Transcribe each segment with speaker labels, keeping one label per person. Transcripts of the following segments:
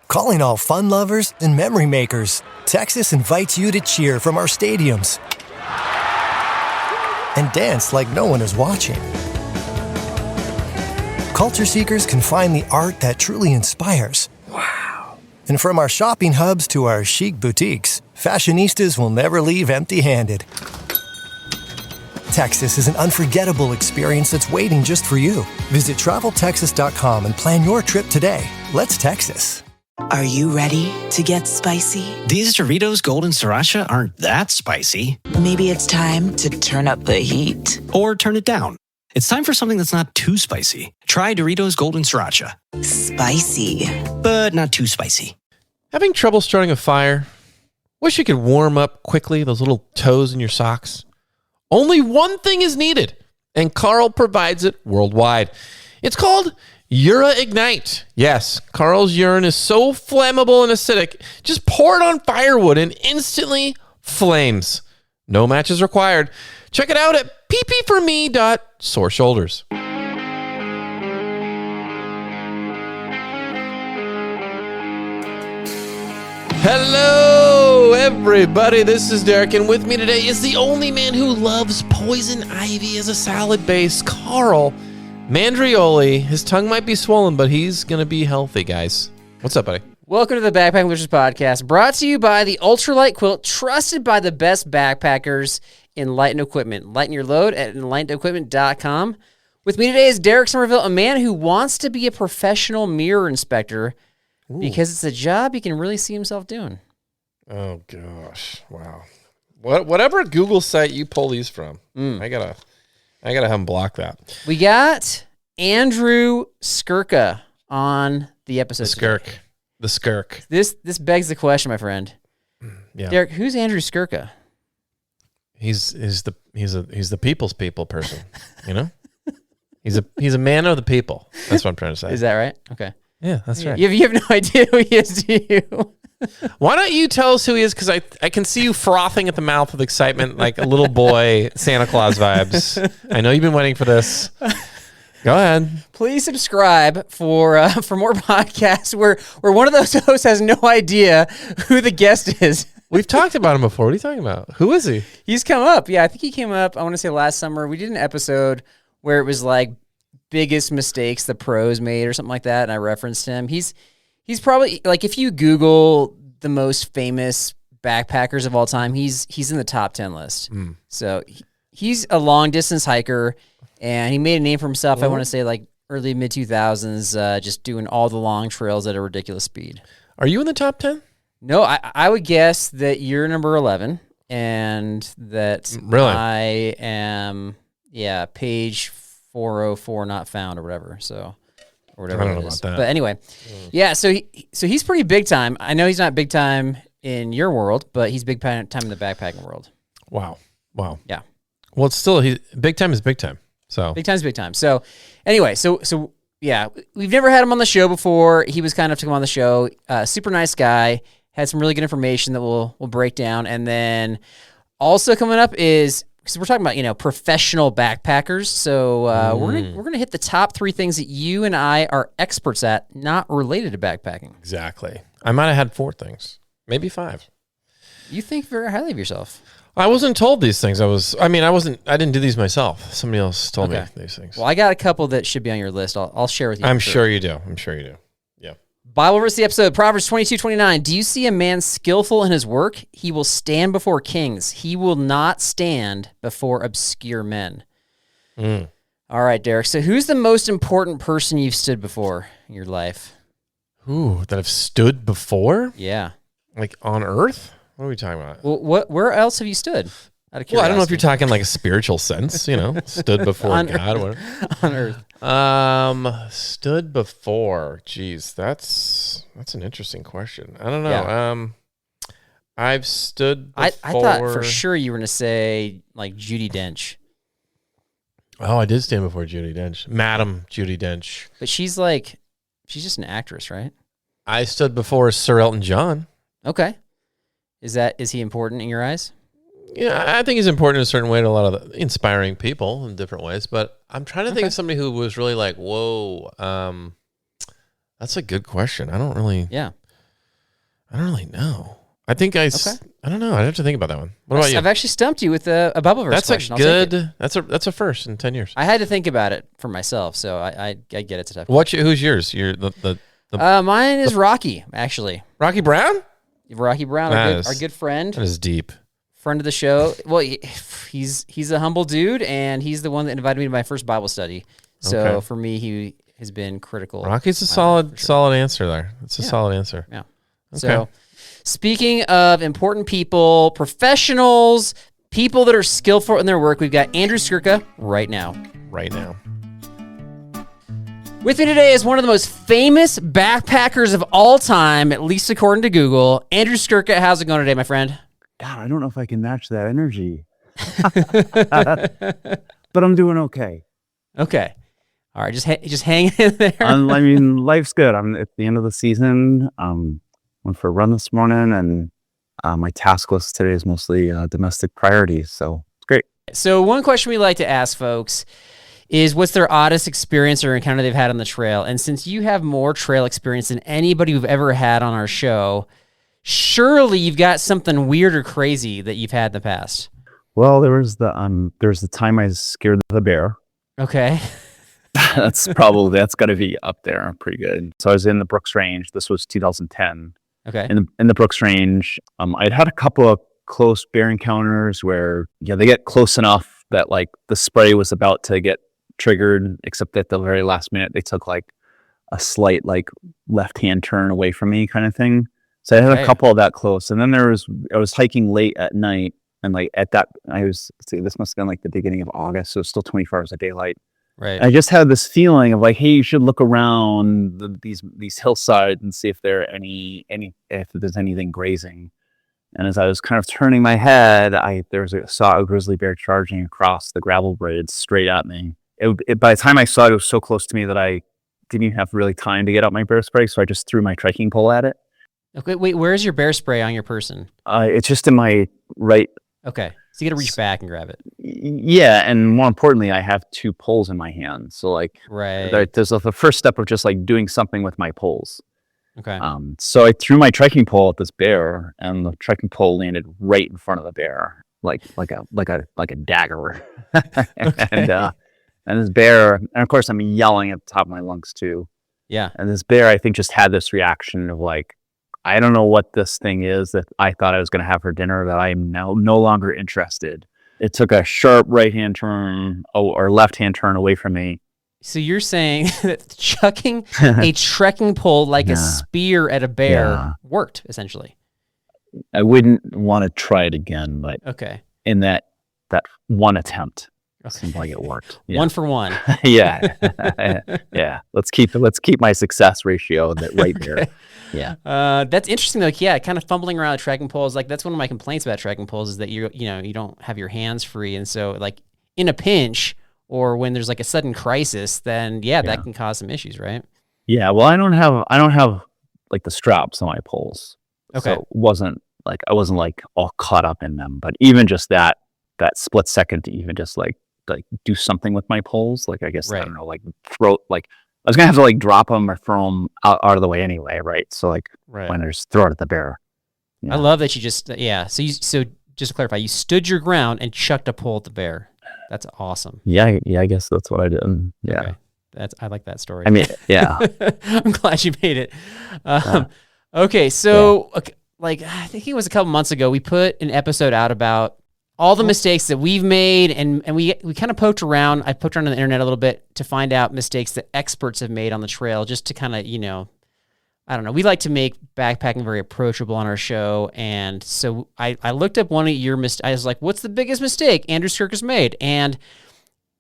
Speaker 1: Calling all fun lovers and memory makers, Texas invites you to cheer from our stadiums and dance like no one is watching. Culture seekers can find the art that truly inspires. Wow. And from our shopping hubs to our chic boutiques, fashionistas will never leave empty-handed. Texas is an unforgettable experience that's waiting just for you. Visit TravelTexas.com and plan your trip today. Let's Texas.
Speaker 2: Are you ready to get spicy?
Speaker 3: These Doritos Golden Sriracha aren't that spicy.
Speaker 2: Maybe it's time to turn up the heat.
Speaker 3: Or turn it down. It's time for something that's not too spicy. Try Doritos Golden Sriracha.
Speaker 2: Spicy.
Speaker 3: But not too spicy.
Speaker 4: Having trouble starting a fire? Wish you could warm up quickly those little toes in your socks? Only one thing is needed, and Carl provides it worldwide. It's called Ura-Ignite. Yes, Carl's urine is so flammable and acidic, just pour it on firewood and instantly flames. No matches required. Check it out at ppforme.soreshoulders. Hello, everybody. This is Derek, and with me today is the only man who loves poison ivy as a salad base, Carl Mandrioli. His tongue might be swollen, but he's going to be healthy, guys. What's up, buddy?
Speaker 5: Welcome to the Backpacking Wizards podcast, brought to you by the Ultralight Quilt, trusted by the best backpackers in Lighten Equipment. Lighten your load at enlightenequipment.com. With me today is Derek Somerville, a man who wants to be a professional mirror inspector. Ooh. Because it's a job he can really see himself doing.
Speaker 4: Oh, gosh. Wow. Whatever Google site you pull these from, I gotta have him block that.
Speaker 5: We got Andrew Skurka on the episode.
Speaker 4: The Skurk.
Speaker 5: This begs the question, my friend.
Speaker 4: Yeah.
Speaker 5: Derek, who's Andrew Skurka?
Speaker 4: He's the people's people person, you know? He's a man of the people. That's what I'm trying to say.
Speaker 5: Is that right? Okay.
Speaker 4: Yeah, that's right.
Speaker 5: You have no idea who he is, do you?
Speaker 4: Why don't you tell us who he is? Because I can see you frothing at the mouth with excitement, like a little boy Santa Claus vibes. I know you've been waiting for this. Go ahead.
Speaker 5: Please subscribe for more podcasts where one of those hosts has no idea who the guest is.
Speaker 4: We've talked about him before. What are you talking about? Who is he?
Speaker 5: He's come up. Yeah, I think he came up, I want to say last summer. We did an episode where it was like biggest mistakes the pros made or something like that, and I referenced him. He's probably, like, if you Google the most famous backpackers of all time, he's in the top 10 list. So he's a long distance hiker, and he made a name for himself. I want to say like early mid 2000s, just doing all the long trails at a ridiculous speed.
Speaker 4: Are you in the top 10?
Speaker 5: No, I would guess that you're number 11, and that
Speaker 4: really?
Speaker 5: I am page 404 not found or whatever. So, or whatever
Speaker 4: I don't know
Speaker 5: it is.
Speaker 4: about that.
Speaker 5: But anyway, yeah. So he's pretty big time. I know he's not big time in your world, but he's big time in the backpacking world.
Speaker 4: Wow.
Speaker 5: Yeah.
Speaker 4: Well, it's still big time is big time. So
Speaker 5: big time's big time. So anyway, so yeah, we've never had him on the show before. He was kind enough to come on the show. Super nice guy. Had some really good information that we'll break down, and then also coming up is, because we're talking about, professional backpackers. So we're gonna hit the top 3 things that you and I are experts at, not related to backpacking.
Speaker 4: Exactly. I might have had 4 things, maybe 5.
Speaker 5: You think very highly of yourself.
Speaker 4: I wasn't told these things. I didn't do these myself. Somebody else told me these things.
Speaker 5: Well, I got a couple that should be on your list. I'll share with you.
Speaker 4: I'm sure you do. Yeah.
Speaker 5: Bible verse of the episode, Proverbs 22:29. Do you see a man skillful in his work? He will stand before kings. He will not stand before obscure men. All right, Derek. So who's the most important person you've stood before in your life?
Speaker 4: Ooh, that I've stood before?
Speaker 5: Yeah.
Speaker 4: Like on earth? What are we talking about?
Speaker 5: Well, where else have you stood? Out of curiosity.
Speaker 4: Well, I don't know if you're talking like a spiritual sense, stood before God.
Speaker 5: On earth.
Speaker 4: Stood before. Geez, that's an interesting question. I don't know.
Speaker 5: Yeah.
Speaker 4: I've stood before.
Speaker 5: I thought for sure you were going to say like Judi Dench.
Speaker 4: Oh, I did stand before Judi Dench. Madam Judi Dench.
Speaker 5: But she's just an actress, right?
Speaker 4: I stood before Sir Elton John.
Speaker 5: Okay. Is he important in your eyes?
Speaker 4: Yeah, I think he's important in a certain way to a lot of inspiring people in different ways. But I'm trying to think of somebody who was really like, whoa, that's a good question. I don't really.
Speaker 5: Yeah.
Speaker 4: I don't really know. I think I don't know. I'd have to think about that one. What about you?
Speaker 5: I've actually stumped you with a Bubbleverse
Speaker 4: That's
Speaker 5: question.
Speaker 4: a good. That's a first in 10 years.
Speaker 5: I had to think about it for myself, so I get it's a tough.
Speaker 4: Who's yours?
Speaker 5: Mine is Rocky, actually.
Speaker 4: Rocky Brown?
Speaker 5: Rocky Brown, our good friend.
Speaker 4: That is deep.
Speaker 5: Friend of the show. Well, he's a humble dude, and he's the one that invited me to my first Bible study. So for me, he has been critical.
Speaker 4: Rocky's a solid answer there. It's a solid answer.
Speaker 5: Yeah.
Speaker 4: Okay.
Speaker 5: So speaking of important people, professionals, people that are skillful in their work, we've got Andrew Skurka right now.
Speaker 4: Right now.
Speaker 5: With me today is one of the most famous backpackers of all time, at least according to Google. Andrew Skurka, how's it going today, my friend?
Speaker 6: God, I don't know if I can match that energy. But I'm doing okay.
Speaker 5: Okay. All right, just hang in there.
Speaker 6: I mean, life's good. I'm at the end of the season. Went for a run this morning, and my task list today is mostly domestic priorities, so it's great.
Speaker 5: So one question we like to ask folks is what's their oddest experience or encounter they've had on the trail? And since you have more trail experience than anybody we've ever had on our show, surely you've got something weird or crazy that you've had in the past.
Speaker 6: Well, there was the time I scared the bear.
Speaker 5: Okay.
Speaker 6: That's got to be up there pretty good. So I was in the Brooks Range. This was 2010.
Speaker 5: Okay.
Speaker 6: In the Brooks Range, I'd had a couple of close bear encounters where they get close enough that like the spray was about to get triggered, except at the very last minute they took like a slight like left-hand turn away from me kind of thing. So I had a couple of that close, and then I was hiking late at night, and like at that this must have been like the beginning of August, so it's still 24 hours of daylight.
Speaker 5: Right.
Speaker 6: I just had this feeling of like, hey, you should look around these hillsides and see if there's anything grazing. And as I was kind of turning my head, saw a grizzly bear charging across the gravel bridge straight at me. By the time I saw it, it was so close to me that I didn't even have really time to get out my bear spray, so I just threw my trekking pole at it.
Speaker 5: Okay, wait, where's your bear spray on your person?
Speaker 6: It's just in my right.
Speaker 5: Okay, so you got to reach back and grab it.
Speaker 6: Yeah, and more importantly, I have two poles in my hand. So like, there's the first step of just like doing something with my poles.
Speaker 5: Okay.
Speaker 6: So I threw my trekking pole at this bear, and the trekking pole landed right in front of the bear, like a dagger. And this bear, and of course I'm yelling at the top of my lungs too.
Speaker 5: Yeah.
Speaker 6: And this bear, I think, just had this reaction of like, I don't know what this thing is that I thought I was going to have for dinner that I am now no longer interested. It took a sharp right-hand turn or left-hand turn away from me.
Speaker 5: So you're saying that chucking a trekking pole like a spear at a bear worked, essentially?
Speaker 6: I wouldn't want to try it again, but in that one attempt, it seemed like it worked. Yeah.
Speaker 5: 1 for 1.
Speaker 6: Yeah. Yeah. Let's keep my success ratio right there. Yeah.
Speaker 5: That's interesting though. Yeah, kind of fumbling around with trekking poles. Like that's one of my complaints about trekking poles is that you don't have your hands free, and so like in a pinch or when there's like a sudden crisis, then that can cause some issues, right?
Speaker 6: Yeah. Well, I don't have like the straps on my poles.
Speaker 5: Okay.
Speaker 6: So I wasn't like all caught up in them, but even just that split second to even just like do something with my poles, like I guess I don't know, like throw like. I was gonna have to like drop them or throw them out of the way anyway, right? So like when I just throw it at the bear.
Speaker 5: Yeah. I love that you just So just to clarify, you stood your ground and chucked a pole at the bear. That's awesome.
Speaker 6: Yeah. I guess that's what I did. Yeah.
Speaker 5: Okay. I like that story.
Speaker 6: I mean, yeah.
Speaker 5: I'm glad you made it. Okay, so like I think it was a couple months ago, we put an episode out about all the mistakes that we've made, and we kind of poked around. I poked around on the internet a little bit to find out mistakes that experts have made on the trail, just to kind of, I don't know. We like to make backpacking very approachable on our show, and so I looked up one of your mistakes. I was like, what's the biggest mistake Andrew Skurka's made? And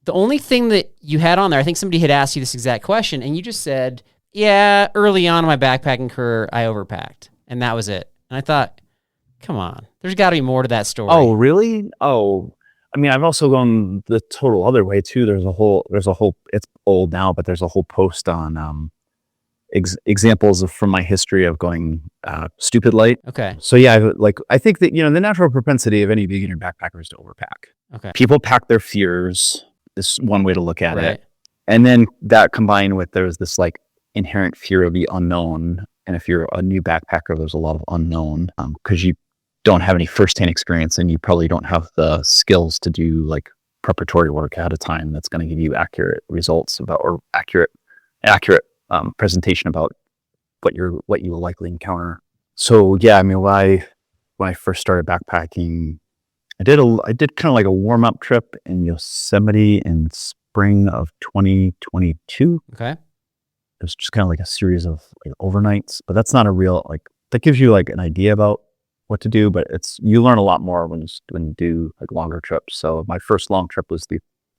Speaker 5: the only thing that you had on there, I think somebody had asked you this exact question, and you just said, yeah, early on in my backpacking career, I overpacked, and that was it. And I thought, come on, there's got to be more to that story.
Speaker 6: Oh, really? Oh, I mean, I've also gone the total other way too. There's a whole, it's old now, but there's a whole post on examples from my history of going stupid light.
Speaker 5: Okay.
Speaker 6: So yeah, I think that, the natural propensity of any beginner backpacker is to overpack.
Speaker 5: Okay.
Speaker 6: People pack their fears. This is one way to look at
Speaker 5: right.
Speaker 6: it. And then that combined with there's this like inherent fear of the unknown. And if you're a new backpacker, there's a lot of unknown because you don't have any firsthand experience and you probably don't have the skills to do like preparatory work ahead of time that's going to give you accurate results about or accurate presentation about what you will likely encounter. So yeah, I mean, when I first started backpacking, I did kind of like a warm up trip in Yosemite in spring of 2022.
Speaker 5: Okay.
Speaker 6: It was just kind of like a series of like overnights, but that's not a real like that gives you like an idea about what to do, but you learn a lot more when you do like longer trips. So my first long trip was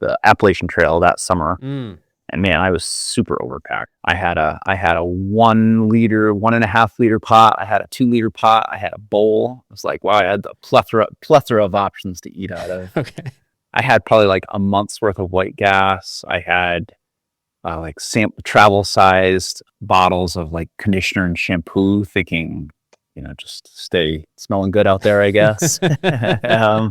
Speaker 6: the Appalachian Trail that summer. And man, I was super overpacked. I had a 1.5 liter pot. I had a 2 liter pot. I had a bowl. It was like, wow, I had a plethora of options to eat out of.
Speaker 5: Okay.
Speaker 6: I had probably like a month's worth of white gas. I had like travel sized bottles of like conditioner and shampoo, thinking, just stay smelling good out there, I guess. I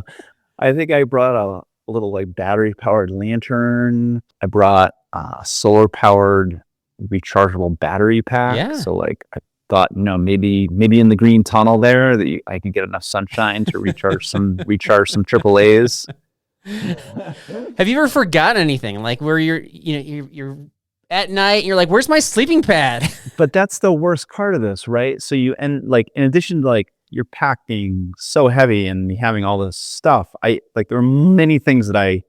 Speaker 6: think I brought a little like battery powered lantern. I brought a solar powered rechargeable battery pack.
Speaker 5: Yeah.
Speaker 6: So like I thought, maybe in the green tunnel there that I can get enough sunshine to recharge some AAAs.
Speaker 5: Have you ever forgotten anything like where you're at night and you're like, where's my sleeping pad?
Speaker 6: But that's the worst part of this, right? So you end like, in addition to like your pack being so heavy and me having all this stuff, there were many things that I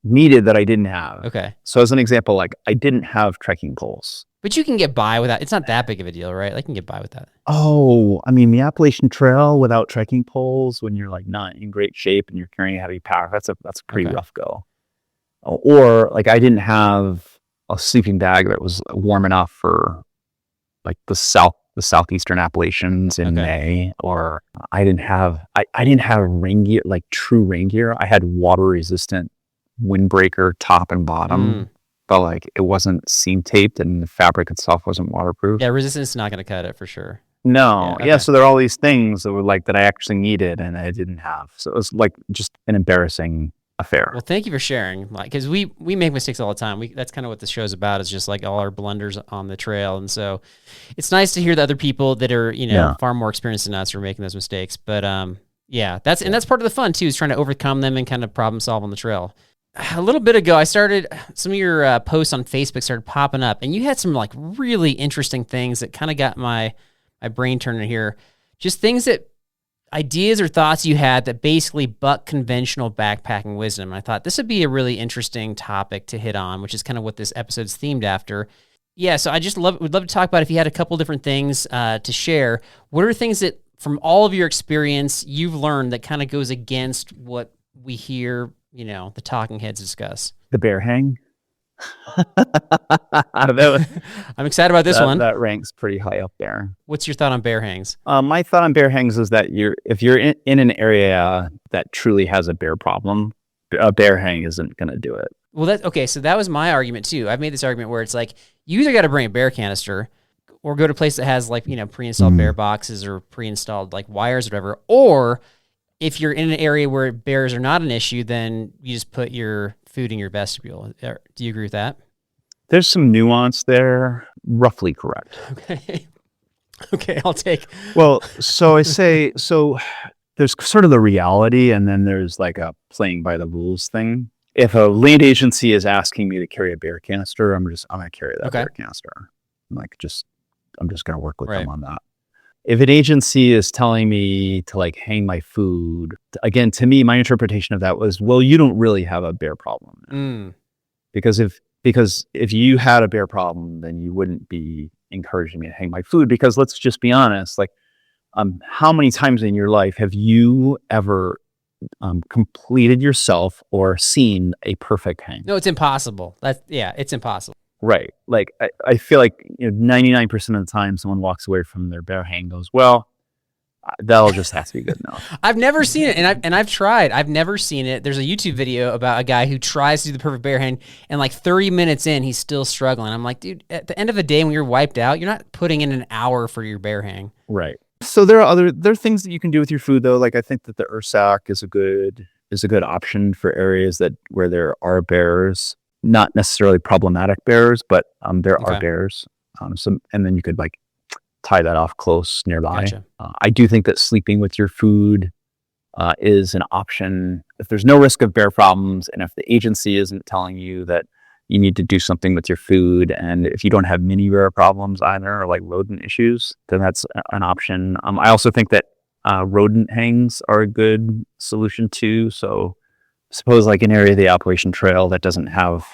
Speaker 6: needed that I didn't have.
Speaker 5: Okay.
Speaker 6: So as an example, like I didn't have trekking poles.
Speaker 5: But you can get by without. It's not that big of a deal, right? I can get by with that.
Speaker 6: Oh, I mean, the Appalachian Trail without trekking poles when you're like not in great shape and you're carrying a heavy pack, that's a pretty rough go. Or like I didn't have a sleeping bag that was warm enough for like the southeastern Appalachians in May, or I didn't have rain gear, like true rain gear. I had water resistant windbreaker top and bottom, but like it wasn't seam taped and the fabric itself wasn't waterproof.
Speaker 5: Yeah, resistance is not going to cut it for sure.
Speaker 6: No, so there are all these things that were like that I actually needed and I didn't have. So it was like just an embarrassing affair.
Speaker 5: Well, thank you for sharing, like, because we make mistakes all the time. That's kind of what the show's about, is just like all our blunders on the trail. And so it's nice to hear the other people that are far more experienced than us are making those mistakes. But that's part of the fun too, is trying to overcome them and kind of problem solve on the trail. A little bit ago, I started some of your posts on Facebook started popping up, and you had some like really interesting things that kind of got my brain turning here. Just things that ideas or thoughts you had that basically buck conventional backpacking wisdom. And I thought this would be a really interesting topic to hit on, which is kind of what this episode's themed after. Yeah, so I just would love to talk about if you had a couple different things to share. What are things that, from all of your experience, you've learned that kind of goes against what we hear, the talking heads discuss?
Speaker 6: The bear hang.
Speaker 5: I'm excited about this one.
Speaker 6: That ranks pretty high up there.
Speaker 5: What's your thought on bear hangs?
Speaker 6: My thought on bear hangs is that if you're in an area that truly has a bear problem, a bear hang isn't going to do it.
Speaker 5: Well, so that was my argument too. I've made this argument where it's like, you either got to bring a bear canister or go to a place that has like, pre-installed bear boxes or pre-installed like wires or whatever. Or if you're in an area where bears are not an issue, then you just put your food in your vestibule. Do you agree with that?
Speaker 6: There's some nuance there. Roughly correct.
Speaker 5: Okay, I'll take.
Speaker 6: Well, so I say, there's sort of the reality, and then there's like a playing by the rules thing. If a land agency is asking me to carry a bear canister, I'm going to carry that bear canister. I'm just going to work with them on that. If an agency is telling me to like hang my food, again, to me, my interpretation of that was, well, you don't really have a bear problem. Because if you had a bear problem, then you wouldn't be encouraging me to hang my food. Because let's just be honest, like, how many times in your life have you ever completed yourself or seen a perfect hang?
Speaker 5: No, it's impossible. It's impossible.
Speaker 6: Right. Like I feel like 99% of the time someone walks away from their bear hang goes, well, that'll just have to be good enough.
Speaker 5: I've never seen it, and I've tried. I've never seen it. There's a YouTube video about a guy who tries to do the perfect bear hang, and like 30 minutes in, he's still struggling. I'm like, dude, at the end of the day, when you're wiped out, you're not putting in an hour for your bear hang.
Speaker 6: Right. So there are things that you can do with your food though. Like I think that the Ursack is a good option for areas where there are bears. Not necessarily problematic bears, but there are bears. And then you could like tie that off close nearby.
Speaker 5: Gotcha.
Speaker 6: I do think that sleeping with your food is an option if there's no risk of bear problems, and if the agency isn't telling you that you need to do something with your food, and if you don't have mini bear problems either, or like rodent issues, then that's an option. I also think that rodent hangs are a good solution too. So suppose like an area of the Appalachian Trail that doesn't have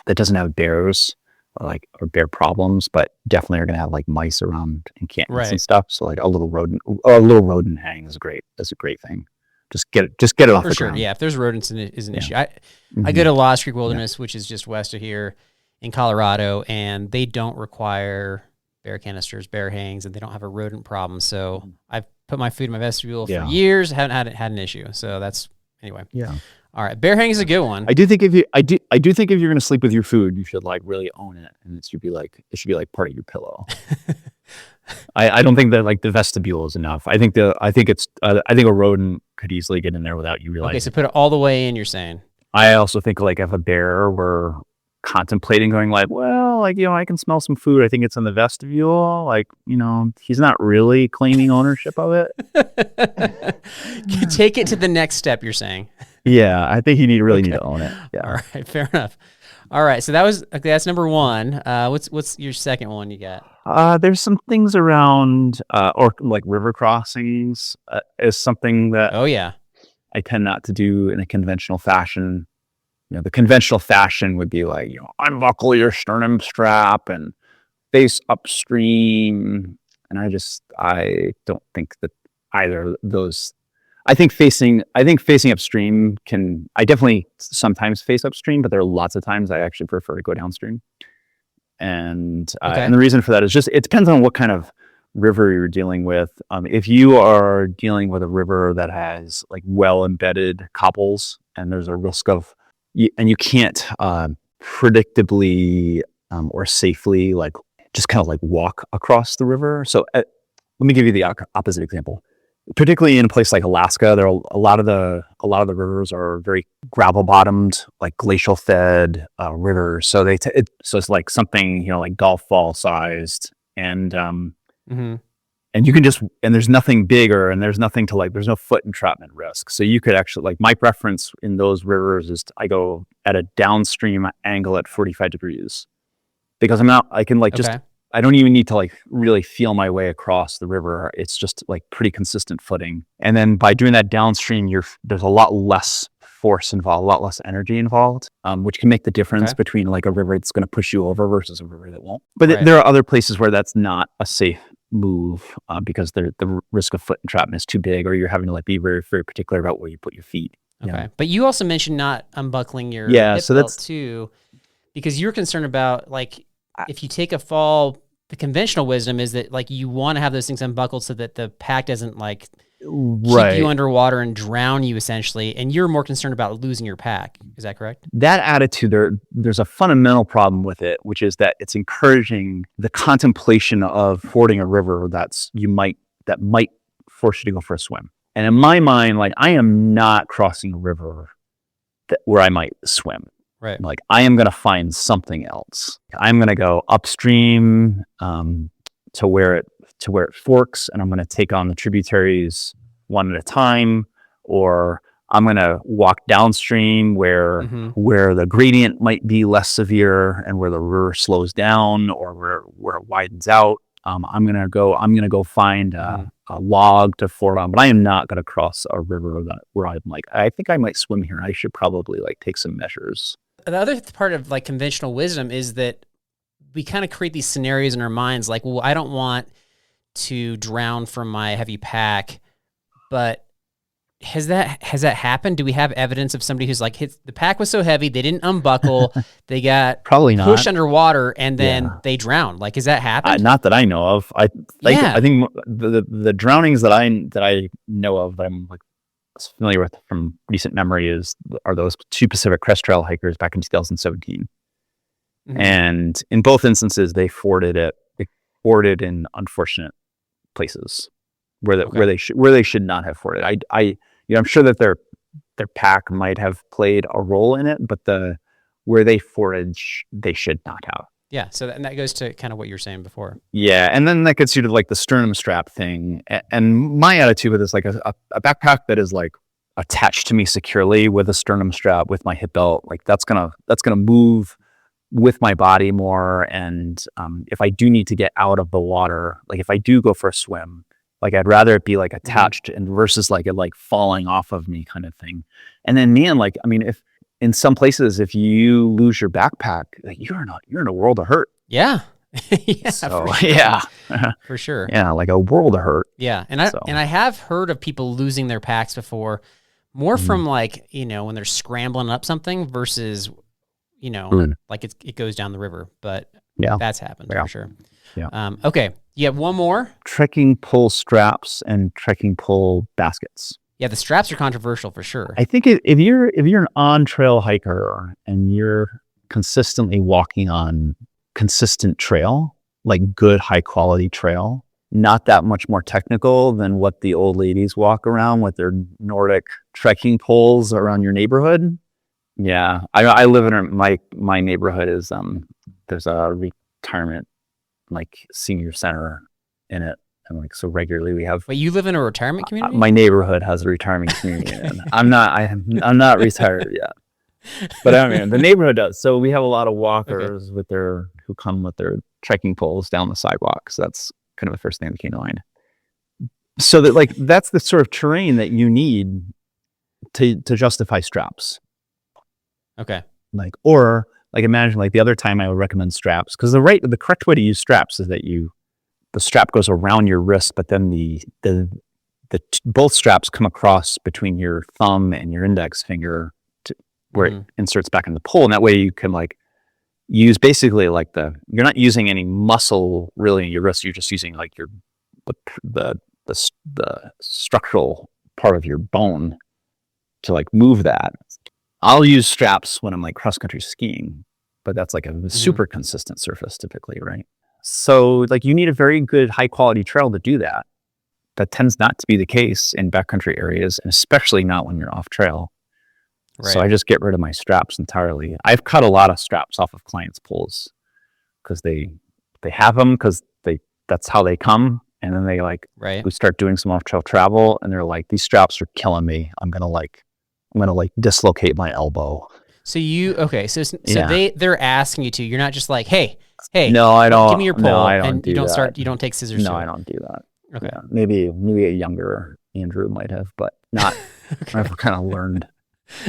Speaker 6: bears or bear problems, but definitely are going to have like mice around encampments and stuff. So like a little rodent hang is great. That's a great thing. Just get it off
Speaker 5: For
Speaker 6: the
Speaker 5: sure.
Speaker 6: ground.
Speaker 5: Yeah, if there's rodents, is an issue. I go to Lost Creek Wilderness, which is just west of here in Colorado, and they don't require bear canisters, bear hangs, and they don't have a rodent problem. So I've put my food in my vestibule for years, haven't had an issue. So that's anyway.
Speaker 6: Yeah.
Speaker 5: All right, bear hang is a good one.
Speaker 6: I do think if you're going to sleep with your food, you should like really own it, and it should be like part of your pillow. I don't think that like the vestibule is enough. I think a rodent could easily get in there without you realizing.
Speaker 5: Okay, so put it all the way in, you're saying.
Speaker 6: I also think like if a bear were contemplating going like, well, like, I can smell some food, I think it's in the vestibule, like, he's not really claiming ownership of it.
Speaker 5: Take it to the next step, you're saying.
Speaker 6: Yeah, I think you really need to own it. Yeah.
Speaker 5: All right, fair enough. All right, so that's number one. What's your second one you got?
Speaker 6: There's some things around, or like river crossings is something that I tend not to do in a conventional fashion. The conventional fashion would be like, unbuckle your sternum strap and face upstream. And I don't think that either of those. I think facing upstream I definitely sometimes face upstream, but there are lots of times I actually prefer to go downstream. And the reason for that is just, it depends on what kind of river you're dealing with. If you are dealing with a river that has like well embedded cobbles, and there's a risk of, and you can't predictably or safely like just kind of like walk across the river. So let me give you the opposite example. Particularly in a place like Alaska, there are a lot of the rivers are very gravel bottomed, like glacial fed rivers. So so it's like something like golf ball sized, and and you can and there's nothing bigger, and there's nothing to there's no foot entrapment risk. So you could actually my preference in those rivers is I go at a downstream angle at 45 degrees, because I don't even need to really feel my way across the river. It's just pretty consistent footing. And then by doing that downstream, there's a lot less force involved, a lot less energy involved, which can make the difference between a river that's going to push you over versus a river that won't. But there are other places where that's not a safe move because the risk of foot entrapment is too big, or you're having to be very, very particular about where you put your feet.
Speaker 5: Okay.
Speaker 6: Yeah.
Speaker 5: But you also mentioned not unbuckling your hip belt too, because you're concerned about if you take a fall. The conventional wisdom is that you want to have those things unbuckled so that the pack doesn't keep you underwater and drown you essentially, and you're more concerned about losing your pack. Is that correct?
Speaker 6: That attitude, there's a fundamental problem with it, which is that it's encouraging the contemplation of fording a river that might force you to go for a swim. And in my mind, I am not crossing a river where I might swim.
Speaker 5: Right.
Speaker 6: I am going to find something else. I'm going to go upstream to where it forks, and I'm going to take on the tributaries one at a time, or I'm going to walk downstream where the gradient might be less severe and where the river slows down, or where it widens out. I'm going to go find a log to ford on, but I am not going to cross a river where I'm I think I might swim here. I should probably take some measures.
Speaker 5: The other part of conventional wisdom is that we kind of create these scenarios in our minds well, I don't want to drown from my heavy pack, but has that happened? Do we have evidence of somebody who's the pack was so heavy, they didn't unbuckle, they got
Speaker 6: probably not
Speaker 5: pushed underwater, and then they drowned? Has that happened?
Speaker 6: Not that I know of. I think the drownings that I know of that I'm familiar with from recent memory are those two Pacific Crest Trail hikers back in 2017. And in both instances, they forded in unfortunate places where they should not have forded. I'm sure that their pack might have played a role in it, but where they forded, they should not have.
Speaker 5: Yeah. So and that goes to kind of what you were saying before.
Speaker 6: Yeah, and then that gets you to like the sternum strap thing. And my attitude with this, like a backpack that is like attached to me securely with a sternum strap with my hip belt, like that's gonna move with my body more. And if I do need to get out of the water, like if I do go for a swim, like I'd rather it be like attached and versus like it like falling off of me kind of thing. And then man, like I mean, if in some places, if you lose your backpack, like you're in a world of hurt.
Speaker 5: Yeah. Yeah.
Speaker 6: So,
Speaker 5: for sure.
Speaker 6: yeah.
Speaker 5: For sure.
Speaker 6: Yeah, like a world of hurt.
Speaker 5: Yeah. And I have heard of people losing their packs before, more from like, you know, when they're scrambling up something versus, you know, like it goes down the river. But
Speaker 6: yeah,
Speaker 5: that's happened for sure.
Speaker 6: Yeah.
Speaker 5: Okay. You have one more?
Speaker 6: Trekking pole straps and trekking pole baskets.
Speaker 5: Yeah, the straps are controversial for sure.
Speaker 6: I think if you're an on-trail hiker and you're consistently walking on consistent trail, like good high-quality trail, not that much more technical than what the old ladies walk around with their Nordic trekking poles around your neighborhood. Yeah, I live in my neighborhood is there's a retirement like senior center in it. And like so regularly we have.
Speaker 5: But you live in a retirement community?
Speaker 6: My neighborhood has a retirement community. And I'm not retired yet, but I mean the neighborhood does. So we have a lot of walkers who come with their trekking poles down the sidewalks. That's kind of the first thing that came to mind. So that like that's the sort of terrain that you need to justify straps.
Speaker 5: Okay.
Speaker 6: Like or like imagine like the other time I would recommend straps because the correct way to use straps is that the strap goes around your wrist, but then both straps come across between your thumb and your index finger where it inserts back in the pole. And that way you can like use basically like you're not using any muscle really in your wrist. You're just using like the structural part of your bone to like move that. I'll use straps when I'm like cross-country skiing, but that's like a super consistent surface typically, right? So like you need a very good high quality trail to do that. That tends not to be the case in backcountry areas, and especially not when you're off trail. Right. So I just get rid of my straps entirely. I've cut a lot of straps off of clients' poles because they have them because that's how they come. And then we start doing some off trail travel and they're like, these straps are killing me. I'm gonna dislocate my elbow.
Speaker 5: So they're asking you to. You're not just like, hey,
Speaker 6: no, I don't.
Speaker 5: Give me your pole.
Speaker 6: No, I don't
Speaker 5: and
Speaker 6: do
Speaker 5: you don't
Speaker 6: that.
Speaker 5: start. You don't take scissors.
Speaker 6: No, I don't do that.
Speaker 5: Okay.
Speaker 6: Yeah, maybe a younger Andrew might have, but not.
Speaker 5: Okay.
Speaker 6: I've kind of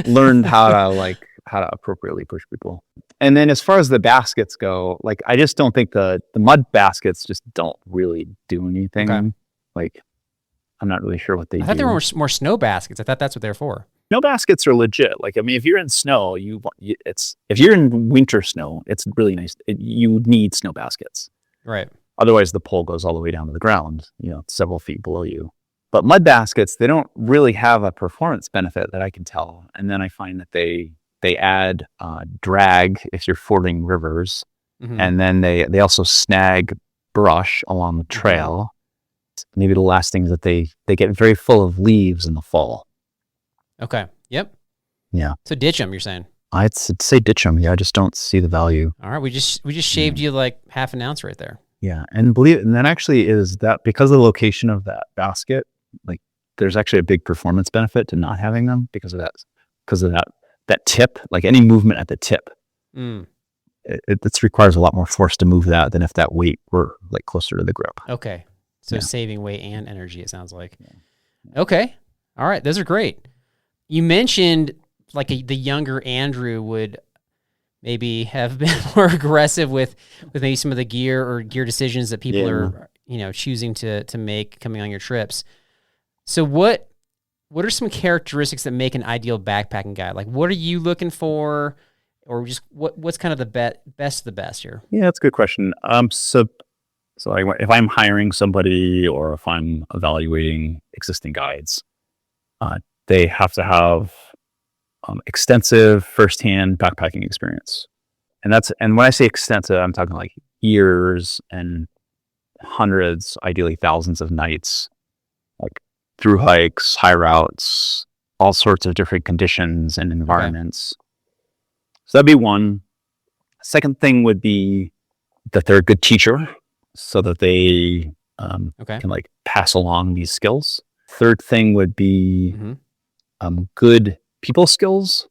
Speaker 6: learned how to appropriately push people. And then as far as the baskets go, like I just don't think the mud baskets just don't really do anything.
Speaker 5: Okay.
Speaker 6: Like I'm not really sure what they do.
Speaker 5: I thought there were more snow baskets. I thought that's what they're for.
Speaker 6: Snow baskets are legit. Like, I mean, if you're in snow, if you're in winter snow, it's really nice. You need snow baskets.
Speaker 5: Right.
Speaker 6: Otherwise, the pole goes all the way down to the ground, several feet below you. But mud baskets, they don't really have a performance benefit that I can tell. And then I find that they add drag if you're fording rivers. Mm-hmm. And then they also snag brush along the trail. Mm-hmm. Maybe the last thing is that they get very full of leaves in the fall.
Speaker 5: Okay. Yep.
Speaker 6: Yeah.
Speaker 5: So ditch them, you're saying?
Speaker 6: I'd say ditch them. Yeah, I just don't see the value.
Speaker 5: All right. We just shaved you like half an ounce right there.
Speaker 6: Yeah, and then actually is that because of the location of that basket, like there's actually a big performance benefit to not having them because of that tip. Like any movement at the tip, it requires a lot more force to move that than if that weight were like closer to the grip.
Speaker 5: Okay, so saving weight and energy. It sounds like. Yeah. Okay. All right. Those are great. You mentioned like the younger Andrew would maybe have been more aggressive with maybe some of the gear decisions that people are, choosing to make coming on your trips. So what are some characteristics that make an ideal backpacking guide? Like what are you looking for, or just what's kind of the best of the best here?
Speaker 6: Yeah, that's a good question. So if I'm hiring somebody or if I'm evaluating existing guides, they have to have extensive firsthand backpacking experience. And when I say extensive, I'm talking like years and hundreds, ideally thousands of nights, like through hikes, high routes, all sorts of different conditions and environments. Okay. So that'd be one. Second thing would be that they're a good teacher so that they
Speaker 5: Okay.
Speaker 6: can like pass along these skills. Third thing would be
Speaker 5: Mhm.
Speaker 6: good people skills.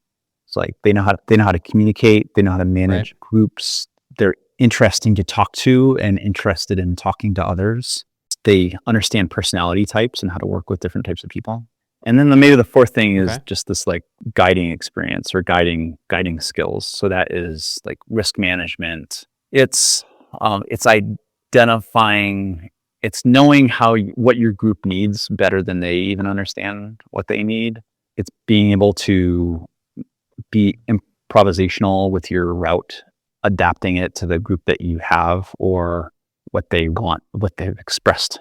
Speaker 6: It's like they know how to communicate, they know how to manage groups. They're interesting to talk to and interested in talking to others. They understand personality types and how to work with different types of people. And then maybe the fourth thing is just this like guiding experience or guiding skills. So that is like risk management. It's identifying, it's knowing what your group needs better than they even understand what they need. It's being able to be improvisational with your route, adapting it to the group that you have or what they want, what they've expressed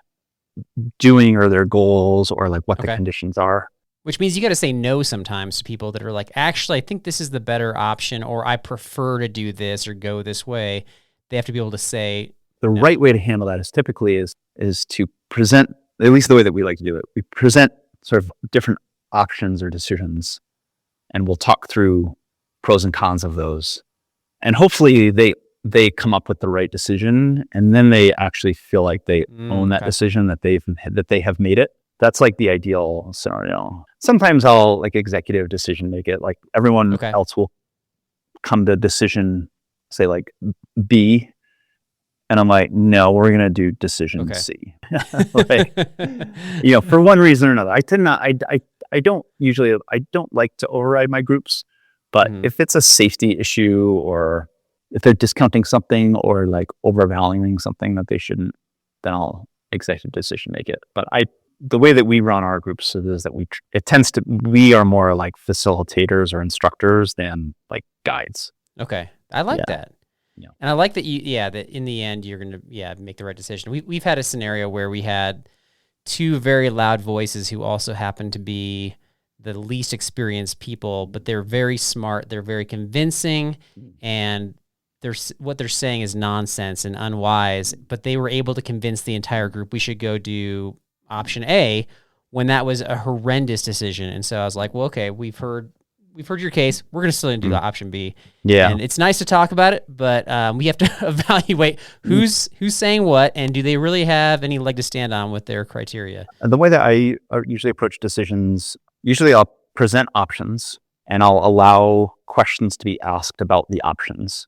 Speaker 6: doing or their goals or like what the conditions are.
Speaker 5: Which means you got to say no sometimes to people that are like, actually, I think this is the better option, or I prefer to do this or go this way. They have to be able to say
Speaker 6: the right way to handle that is typically is to present, at least the way that we like to do it. We present sort of different options or decisions, and we'll talk through pros and cons of those. And hopefully they come up with the right decision, and then they actually feel like they own that decision, that they have made it. That's like the ideal scenario. Sometimes I'll like executive decision make it, like everyone else will come to decision, say like B, and I'm like, no, we're gonna do decision C. Like, for one reason or another. I don't like to override my groups, but if it's a safety issue or if they're discounting something or like overvaluing something that they shouldn't, then I'll executive decision make it. But the way that we run our groups is that we are more like facilitators or instructors than like guides.
Speaker 5: Okay. I like that. Yeah. And I like that that in the end, you're going to, make the right decision. We've had a scenario where we had two very loud voices who also happened to be the least experienced people, but they're very smart. They're very convincing, and what they're saying is nonsense and unwise, but they were able to convince the entire group we should go do option A when that was a horrendous decision. And so I was like, well, okay, we've heard your case. We're going to still do the option B. Yeah. And it's nice to talk about it, but we have to evaluate who's saying what, and do they really have any leg to stand on with their criteria?
Speaker 6: The way that I usually approach decisions, usually I'll present options and I'll allow questions to be asked about the options.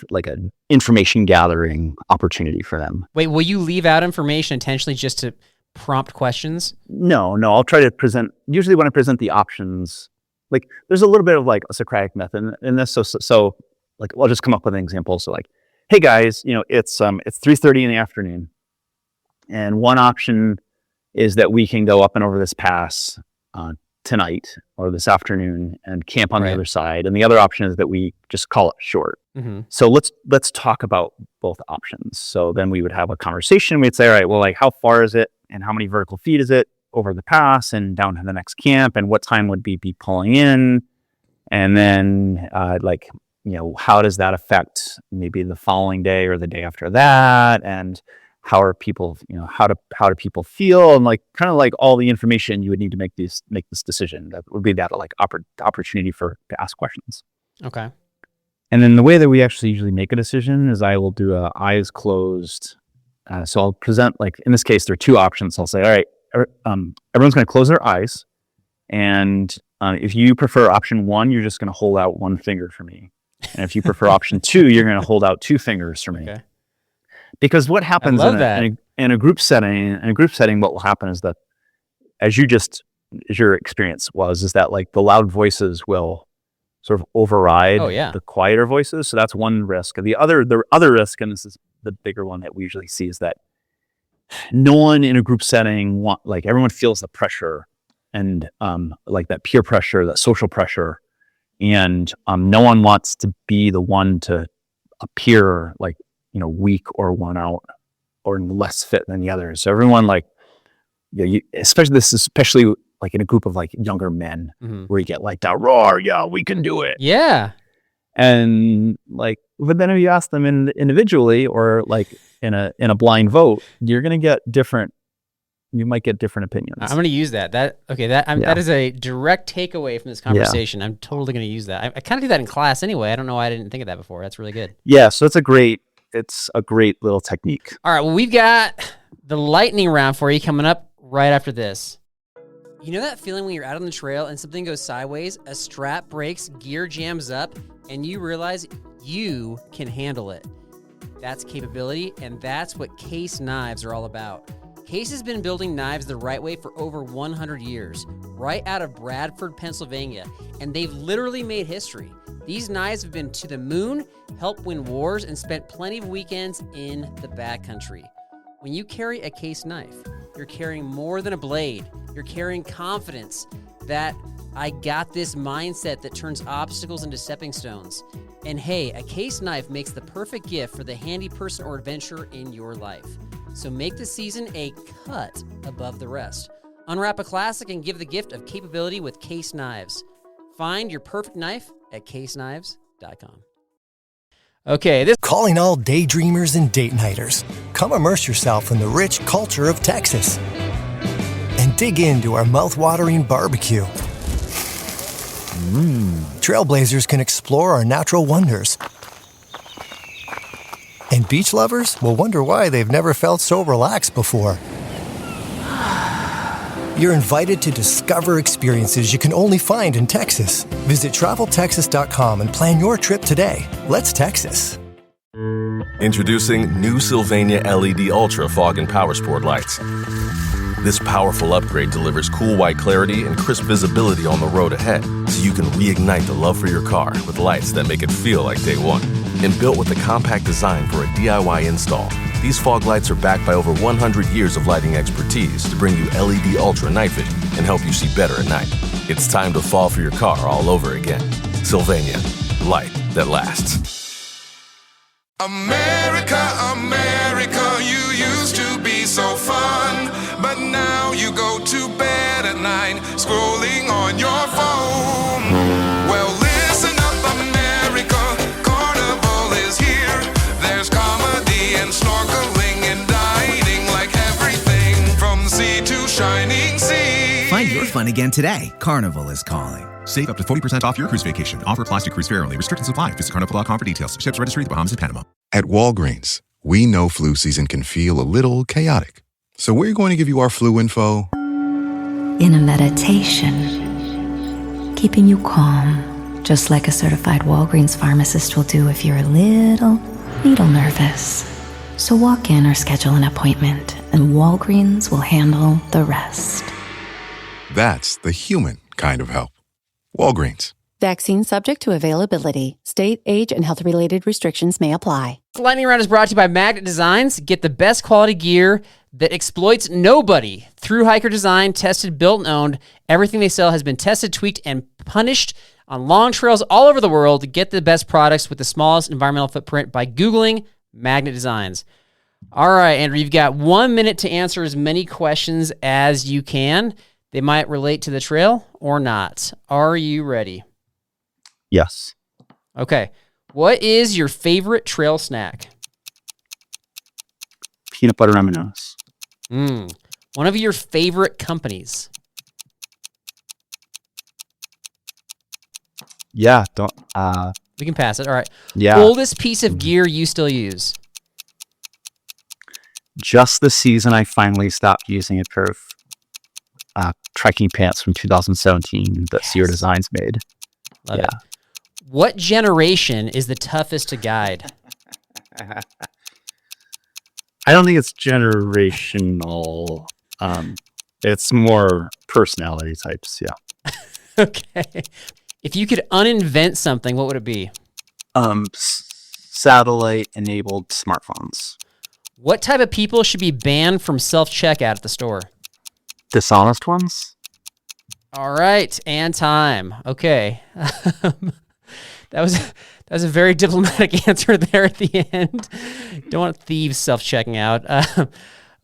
Speaker 6: Like an information gathering opportunity for them.
Speaker 5: Wait, will you leave out information intentionally just to prompt questions?
Speaker 6: No, I'll try to present, usually when I present the options, like there's a little bit of like a Socratic method in this. So like, I'll just come up with an example. So like, hey guys, it's 3:30 in the afternoon. And one option is that we can go up and over this pass tonight or this afternoon and camp on the other side. And the other option is that we just call it short. Mm-hmm. So let's talk about both options. So then we would have a conversation. We'd say, all right, well, like how far is it and how many vertical feet is it over the pass and down to the next camp, and what time would we be pulling in? And then how does that affect maybe the following day or the day after that? And how are people, how do people feel? And like kind of like all the information you would need to make this decision. That would be that like opportunity to ask questions.
Speaker 5: Okay.
Speaker 6: And then the way that we actually usually make a decision is I will do a eyes closed. So I'll present, like in this case, there are two options. I'll say, all right, everyone's going to close their eyes. And if you prefer option one, you're just going to hold out one finger for me. And if you prefer option two, you're going to hold out two fingers for me. Okay. Because what happens in a group setting, what will happen is that as your experience is that like the loud voices will sort of override the quieter voices. So that's one risk. The other risk, and this is the bigger one that we usually see, is that no one in a group setting everyone feels the pressure and like that peer pressure, that social pressure, and no one wants to be the one to appear like weak or one out or less fit than the others. So everyone especially like in a group of like younger men, where you get like that roar, yeah, we can do it.
Speaker 5: Yeah.
Speaker 6: And like, but then if you ask them individually or like in a blind vote, you might get different opinions.
Speaker 5: I'm going to use that. That is a direct takeaway from this conversation. I'm totally going to use that. I kind of do that in class anyway. I don't know why I didn't think of that before. That's really good.
Speaker 6: Yeah. So it's it's a great little technique.
Speaker 5: All right, well, we've got the lightning round for you coming up right after this. You know that feeling when you're out on the trail and something goes sideways, a strap breaks, gear jams up, and you realize you can handle it? That's capability, and that's what Case Knives are all about. Case has been building knives the right way for over 100 years, right out of Bradford, Pennsylvania, and they've literally made history. These knives have been to the moon, helped win wars, and spent plenty of weekends in the backcountry. When you carry a Case knife, you're carrying more than a blade. You're carrying confidence, that I got this mindset that turns obstacles into stepping stones. And hey, a Case knife makes the perfect gift for the handy person or adventurer in your life. So make the season a cut above the rest. Unwrap a classic and give the gift of capability with Case Knives. Find your perfect knife at caseknives.com. Okay,
Speaker 1: Calling all daydreamers and date nighters. Come immerse yourself in the rich culture of Texas and dig into our mouth-watering barbecue. Trailblazers can explore our natural wonders. And beach lovers will wonder why they've never felt so relaxed before. You're invited to discover experiences you can only find in Texas. Visit TravelTexas.com and plan your trip today. Let's Texas.
Speaker 7: Introducing new Sylvania LED Ultra Fog and Power Sport lights. This powerful upgrade delivers cool white clarity and crisp visibility on the road ahead, so you can reignite the love for your car with lights that make it feel like day one. And built with a compact design for a DIY install, these fog lights are backed by over 100 years of lighting expertise to bring you LED Ultra night vision and help you see better at night. It's time to fall for your car all over again. Sylvania, light that lasts.
Speaker 8: America, America, you used to be so fun, but now you go to bed at night scrolling on your phone. Well, listen up, America, Carnival is here. There's comedy and snorkeling and dining, like everything from sea to shining sea.
Speaker 9: Find your fun again today. Carnival is calling.
Speaker 10: Save up to 40% off your cruise vacation. Offer plastic cruise fare only. Restrictions apply. Visit Carnival.com for details. Ships registry, the Bahamas and Panama.
Speaker 11: At Walgreens, we know flu season can feel a little chaotic. So we're going to give you our flu info
Speaker 12: in a meditation, keeping you calm, just like a certified Walgreens pharmacist will do if you're a little nervous. So walk in or schedule an appointment, and Walgreens will handle the rest.
Speaker 11: That's the human kind of help. Walgreens.
Speaker 13: Vaccine subject to availability. State, age, and health-related restrictions may apply.
Speaker 5: Lightning Round is brought to you by Magnet Designs. Get the best quality gear that exploits nobody. Through Hiker Design, tested, built, and owned. Everything they sell has been tested, tweaked, and punished on long trails all over the world. Get the best products with the smallest environmental footprint by Googling Magnet Designs. All right, Andrew, you've got 1 minute to answer as many questions as you can. They might relate to the trail or not. Are you ready?
Speaker 6: Yes.
Speaker 5: Okay. What is your favorite trail snack?
Speaker 6: Peanut butter M&Ms.
Speaker 5: One of your favorite companies?
Speaker 6: Yeah.
Speaker 5: We can pass it. All right.
Speaker 6: Yeah.
Speaker 5: Oldest piece of gear you still use?
Speaker 6: Just the season I finally stopped using a pair of trekking pants from 2017 that Sear Designs made.
Speaker 5: Love it. What generation is the toughest to guide?
Speaker 6: I don't think it's generational. It's more personality types. Yeah.
Speaker 5: Okay. If you could uninvent something, what would it be?
Speaker 6: Satellite-enabled smartphones.
Speaker 5: What type of people should be banned from self-checkout at the store?
Speaker 6: Dishonest ones.
Speaker 5: All right, and time. Okay. That was a very diplomatic answer there at the end. Don't want thieves self-checking out.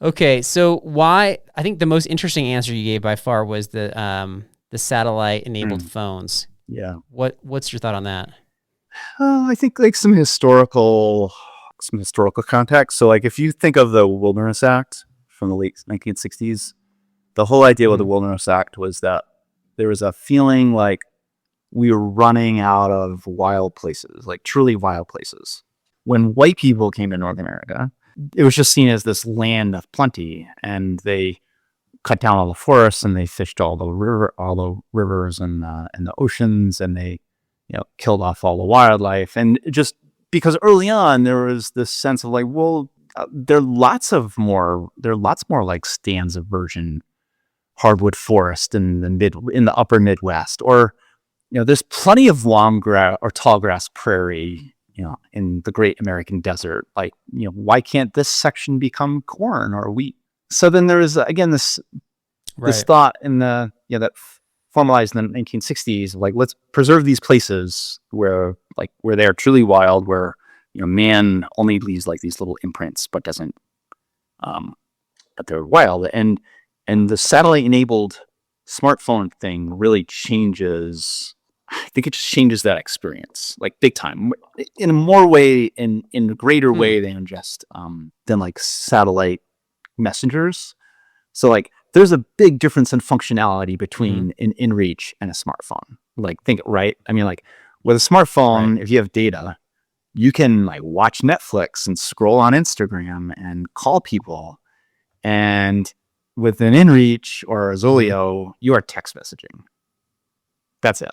Speaker 5: Okay, so why? I think the most interesting answer you gave by far was the satellite-enabled phones.
Speaker 6: Yeah.
Speaker 5: What's your thought on that?
Speaker 6: I think like some historical context. So like if you think of the Wilderness Act from the late 1960s, the whole idea with the Wilderness Act was that there was a feeling like we were running out of wild places, like truly wild places. when white people came to North America, it was just seen as this land of plenty, and they cut down all the forests and they fished all the rivers and the oceans, and they killed off all the wildlife. And just because early on there was this sense of like, well, there are lots more like stands of virgin hardwood forest in the upper Midwest, or there's plenty of long grass or tall grass prairie in the Great American Desert. Like, why can't this section become corn or wheat? So then there is again this thought in the that formalized in the 1960s, like, let's preserve these places where they are truly wild, where man only leaves like these little imprints, but doesn't, but they're wild. And the satellite enabled smartphone thing really changes. I think it just changes that experience, like, big time, in a more way, in a greater way than just than like satellite messengers. So like, there's a big difference in functionality between an inReach and a smartphone. Like, right? I mean, like, with a smartphone, if you have data, you can like watch Netflix and scroll on Instagram and call people. And with an inReach or a Zoleo, you are text messaging. That's it.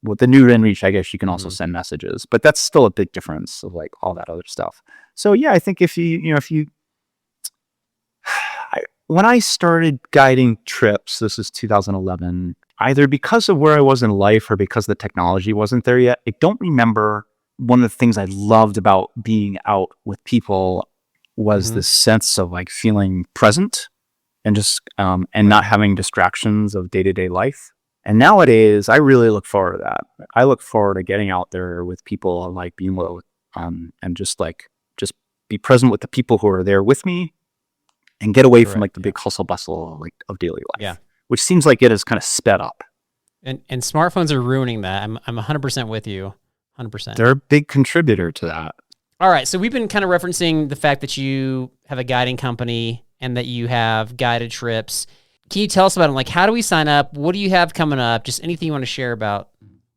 Speaker 6: With the new inReach, I guess you can also send messages, but that's still a big difference of like all that other stuff. So yeah, I think when I started guiding trips, this is 2011, either because of where I was in life or because the technology wasn't there yet, I don't remember. One of the things I loved about being out with people was this sense of like feeling present and just and not having distractions of day-to-day life. And nowadays, I really look forward to that. I look forward to getting out there with people and like being able to, and just be present with the people who are there with me, and get away from like the big hustle bustle of daily life, which seems like it is kind of sped up.
Speaker 5: And smartphones are ruining that. I'm 100% with you, 100%.
Speaker 6: They're a big contributor to that.
Speaker 5: All right, so we've been kind of referencing the fact that you have a guiding company and that you have guided trips. Can you tell us about them? Like, how do we sign up? What do you have coming up? Just anything you want to share about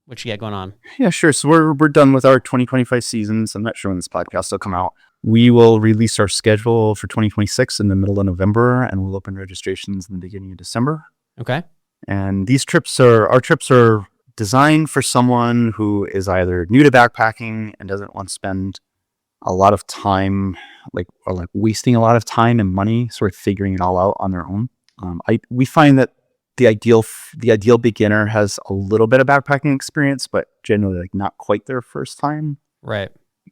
Speaker 5: what you got going on.
Speaker 6: Yeah, sure. So we're done with our 2025 seasons. I'm not sure when this podcast will come out. We will release our schedule for 2026 in the middle of November, and we'll open registrations in the beginning of December.
Speaker 5: Okay.
Speaker 6: And our trips are designed for someone who is either new to backpacking and doesn't want to spend a lot of time, or wasting a lot of time and money sort of figuring it all out on their own. We find that the ideal beginner has a little bit of backpacking experience, but generally not quite their first time.
Speaker 5: Right.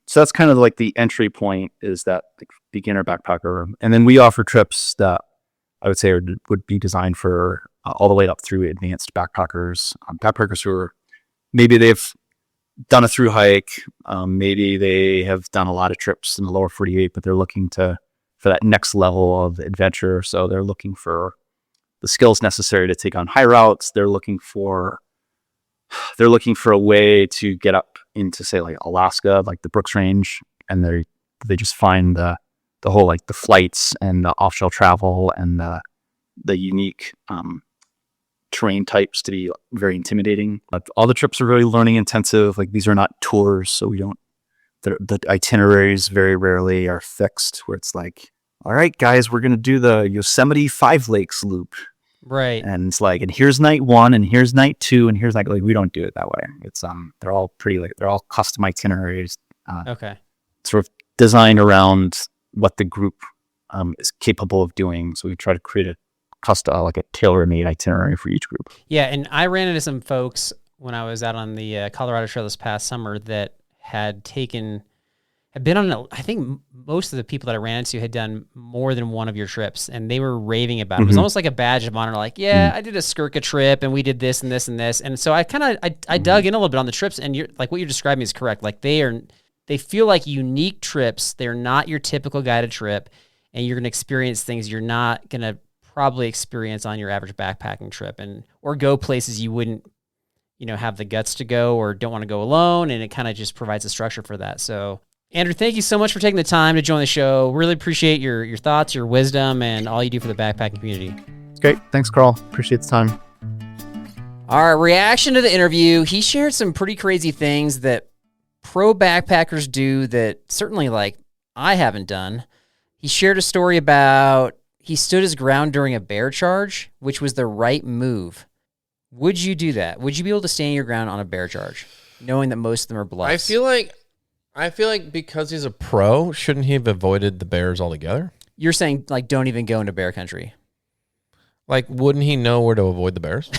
Speaker 6: So that's kind of like the entry point, is that beginner backpacker. And then we offer trips that I would say would be designed for all the way up through advanced backpackers, backpackers who are, maybe they've done a through hike, maybe they have done a lot of trips in the lower 48, but they're looking for that next level of adventure. So they're looking for the skills necessary to take on high routes. They're looking for a way to get up into, say, like Alaska, like the Brooks Range, and they just find the whole the flights and the off-shell travel and the unique terrain types to be very intimidating. All the trips are very learning intensive. Like, these are not tours, so the itineraries very rarely are fixed, where it's like, all right, guys, we're gonna do the Yosemite 5 Lakes loop.
Speaker 5: Right.
Speaker 6: And it's like, and here's night 1, and here's night 2, and here's we don't do it that way. It's they're all they're all custom itineraries.
Speaker 5: Okay.
Speaker 6: Sort of designed around what the group is capable of doing. So we try to create a tailor-made itinerary for each group.
Speaker 5: Yeah, and I ran into some folks when I was out on the Colorado Trail this past summer that had been on, I think most of the people that I ran into had done more than one of your trips, and they were raving about it. It was almost like a badge of honor, like, I did a Skurka trip, and we did this and this and this. And so I dug in a little bit on the trips, and what you're describing is correct. Like, they feel like unique trips. They're not your typical guided trip, and you're going to experience things you're not going to probably experience on your average backpacking trip, or go places you wouldn't, have the guts to go or don't want to go alone. And it kind of just provides a structure for that. So, Andrew, thank you so much for taking the time to join the show. Really appreciate your thoughts, your wisdom, and all you do for the backpacking community.
Speaker 6: Great. Thanks, Carl. Appreciate the time.
Speaker 5: All right, reaction to the interview. He shared some pretty crazy things that pro backpackers do that certainly like I haven't done. He shared a story about he stood his ground during a bear charge, which was the right move. Would you do that? Would you be able to stand your ground on a bear charge, knowing that most of them are bluffs?
Speaker 4: I feel like because he's a pro, shouldn't he have avoided the bears altogether?
Speaker 5: You're saying like don't even go into bear country.
Speaker 4: Like, wouldn't he know where to avoid the bears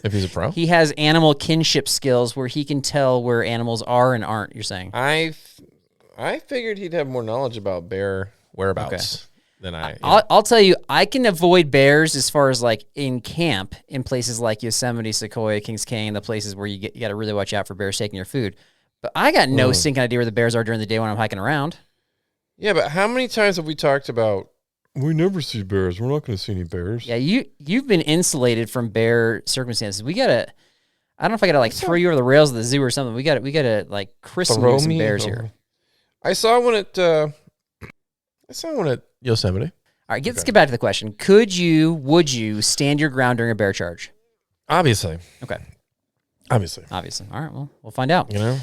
Speaker 4: if he's a pro?
Speaker 5: He has animal kinship skills where he can tell where animals are and aren't, you're saying?
Speaker 4: I figured he'd have more knowledge about bear whereabouts than I.
Speaker 5: I'll tell you, I can avoid bears as far as like in camp in places like Yosemite, Sequoia, Kings Canyon, the places where you got to really watch out for bears taking your food. But I got no stinking idea where the bears are during the day when I'm hiking around. Yeah,
Speaker 4: but how many times have we talked about we never see bears? We're not going to see any bears.
Speaker 5: Yeah, you've been insulated from bear circumstances. We gotta. I don't know if I gotta like throw you over the rails of the zoo or something. We gotta like christen you some bears here.
Speaker 4: I saw one at Yosemite.
Speaker 5: All right, let's get back to the question. Would you stand your ground during a bear charge?
Speaker 4: Obviously.
Speaker 5: Okay.
Speaker 4: Obviously.
Speaker 5: All right, well, we'll find out.
Speaker 4: You know,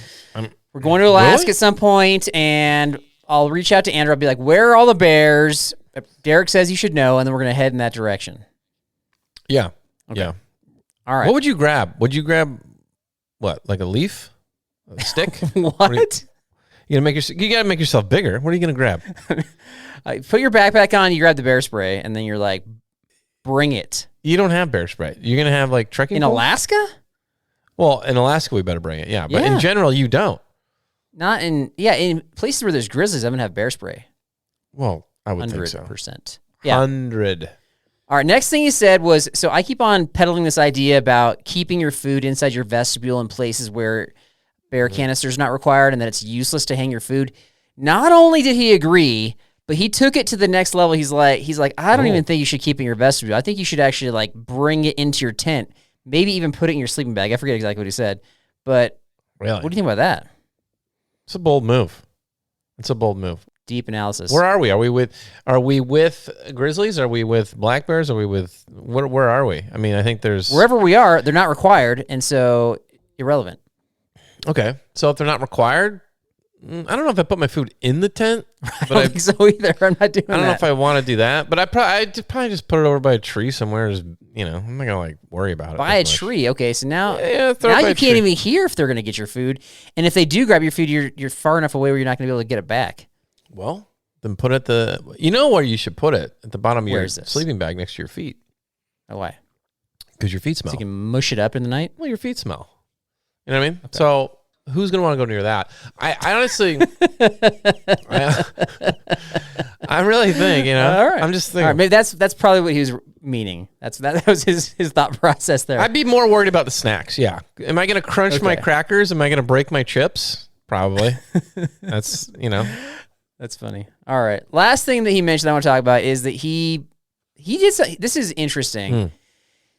Speaker 5: we're going to Alaska at some point, and I'll reach out to Andrew. I'll be like, where are all the bears? Derek says you should know, and then we're going to head in that direction.
Speaker 4: Yeah.
Speaker 5: Okay.
Speaker 4: Yeah.
Speaker 5: All right.
Speaker 4: What would you grab? Would you grab what? Like a leaf? A stick?
Speaker 5: What?
Speaker 4: You gotta make yourself bigger. What are you gonna grab?
Speaker 5: Put your backpack on, you grab the bear spray, and then you're like, bring it.
Speaker 4: You don't have bear spray. You're gonna have like trekking
Speaker 5: in
Speaker 4: poles?
Speaker 5: Alaska?
Speaker 4: Well, in Alaska we better bring it, yeah. But in general you don't.
Speaker 5: Not in places where there's grizzlies, I'm gonna have bear spray.
Speaker 4: Well, I would think so.
Speaker 5: 100%. Yeah.
Speaker 4: 100.
Speaker 5: All right, next thing he said was, so I keep on peddling this idea about keeping your food inside your vestibule in places where bear canister's not required and that it's useless to hang your food. Not only did he agree, but he took it to the next level. He's like, I don't even think you should keep it in your vestibule. I think you should actually like bring it into your tent. Maybe even put it in your sleeping bag. I forget exactly what he said. But
Speaker 4: really,
Speaker 5: what do you think about that?
Speaker 4: It's a bold move. It's a bold move.
Speaker 5: Deep analysis.
Speaker 4: Where are we? Are we with grizzlies? Are we with black bears? Are we with where are we? I mean, I think there's
Speaker 5: wherever we are, they're not required, and so irrelevant.
Speaker 4: Okay. So if they're not required, I don't know if I put my food in the tent.
Speaker 5: But I don't think so either. I'm not doing that.
Speaker 4: I don't know if I want to do that, but I'd probably just put it over by a tree somewhere. Just, I'm not going to like worry about it.
Speaker 5: By a tree. Okay. So now,
Speaker 4: now
Speaker 5: you can't even hear if they're going to get your food. And if they do grab your food, you're far enough away where you're not going to be able to get it back.
Speaker 4: Well, then put it where you should put it? At the bottom of your sleeping bag next to your feet.
Speaker 5: Oh, why?
Speaker 4: Because your feet smell.
Speaker 5: So you can mush it up in the night?
Speaker 4: Well, your feet smell. You know what I mean? Okay. So who's going to want to go near that? I honestly, I really think,
Speaker 5: all right.
Speaker 4: I'm just thinking.
Speaker 5: All right, maybe that's probably what he was meaning. That was his thought process there.
Speaker 4: I'd be more worried about the snacks. Yeah. Am I going to crunch my crackers? Am I going to break my chips? Probably. That's,
Speaker 5: That's funny. All right. Last thing that he mentioned I want to talk about is that he did, this is interesting.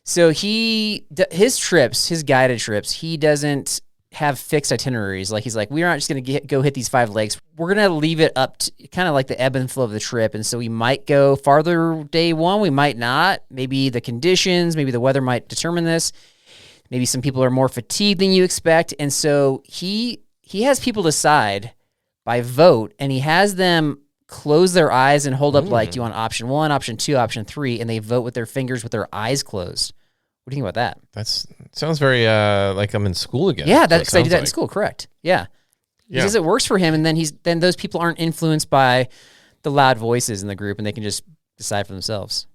Speaker 5: So his guided trips, he doesn't have fixed itineraries. Like he's like, we're not just going to go hit these 5 lakes. We're going to leave it up to kind of like the ebb and flow of the trip. And so we might go farther day 1. We might not. Maybe the conditions, maybe the weather might determine this. Maybe some people are more fatigued than you expect. And so he has people decide by vote, and he has them close their eyes and hold up like, do you want option 1, option 2, option 3, and they vote with their fingers with their eyes closed. What do you think about that?
Speaker 4: That sounds very like I'm in school again.
Speaker 5: Yeah, because I did that in school, correct. Yeah. He says it works for him, and then those people aren't influenced by the loud voices in the group, and they can just decide for themselves.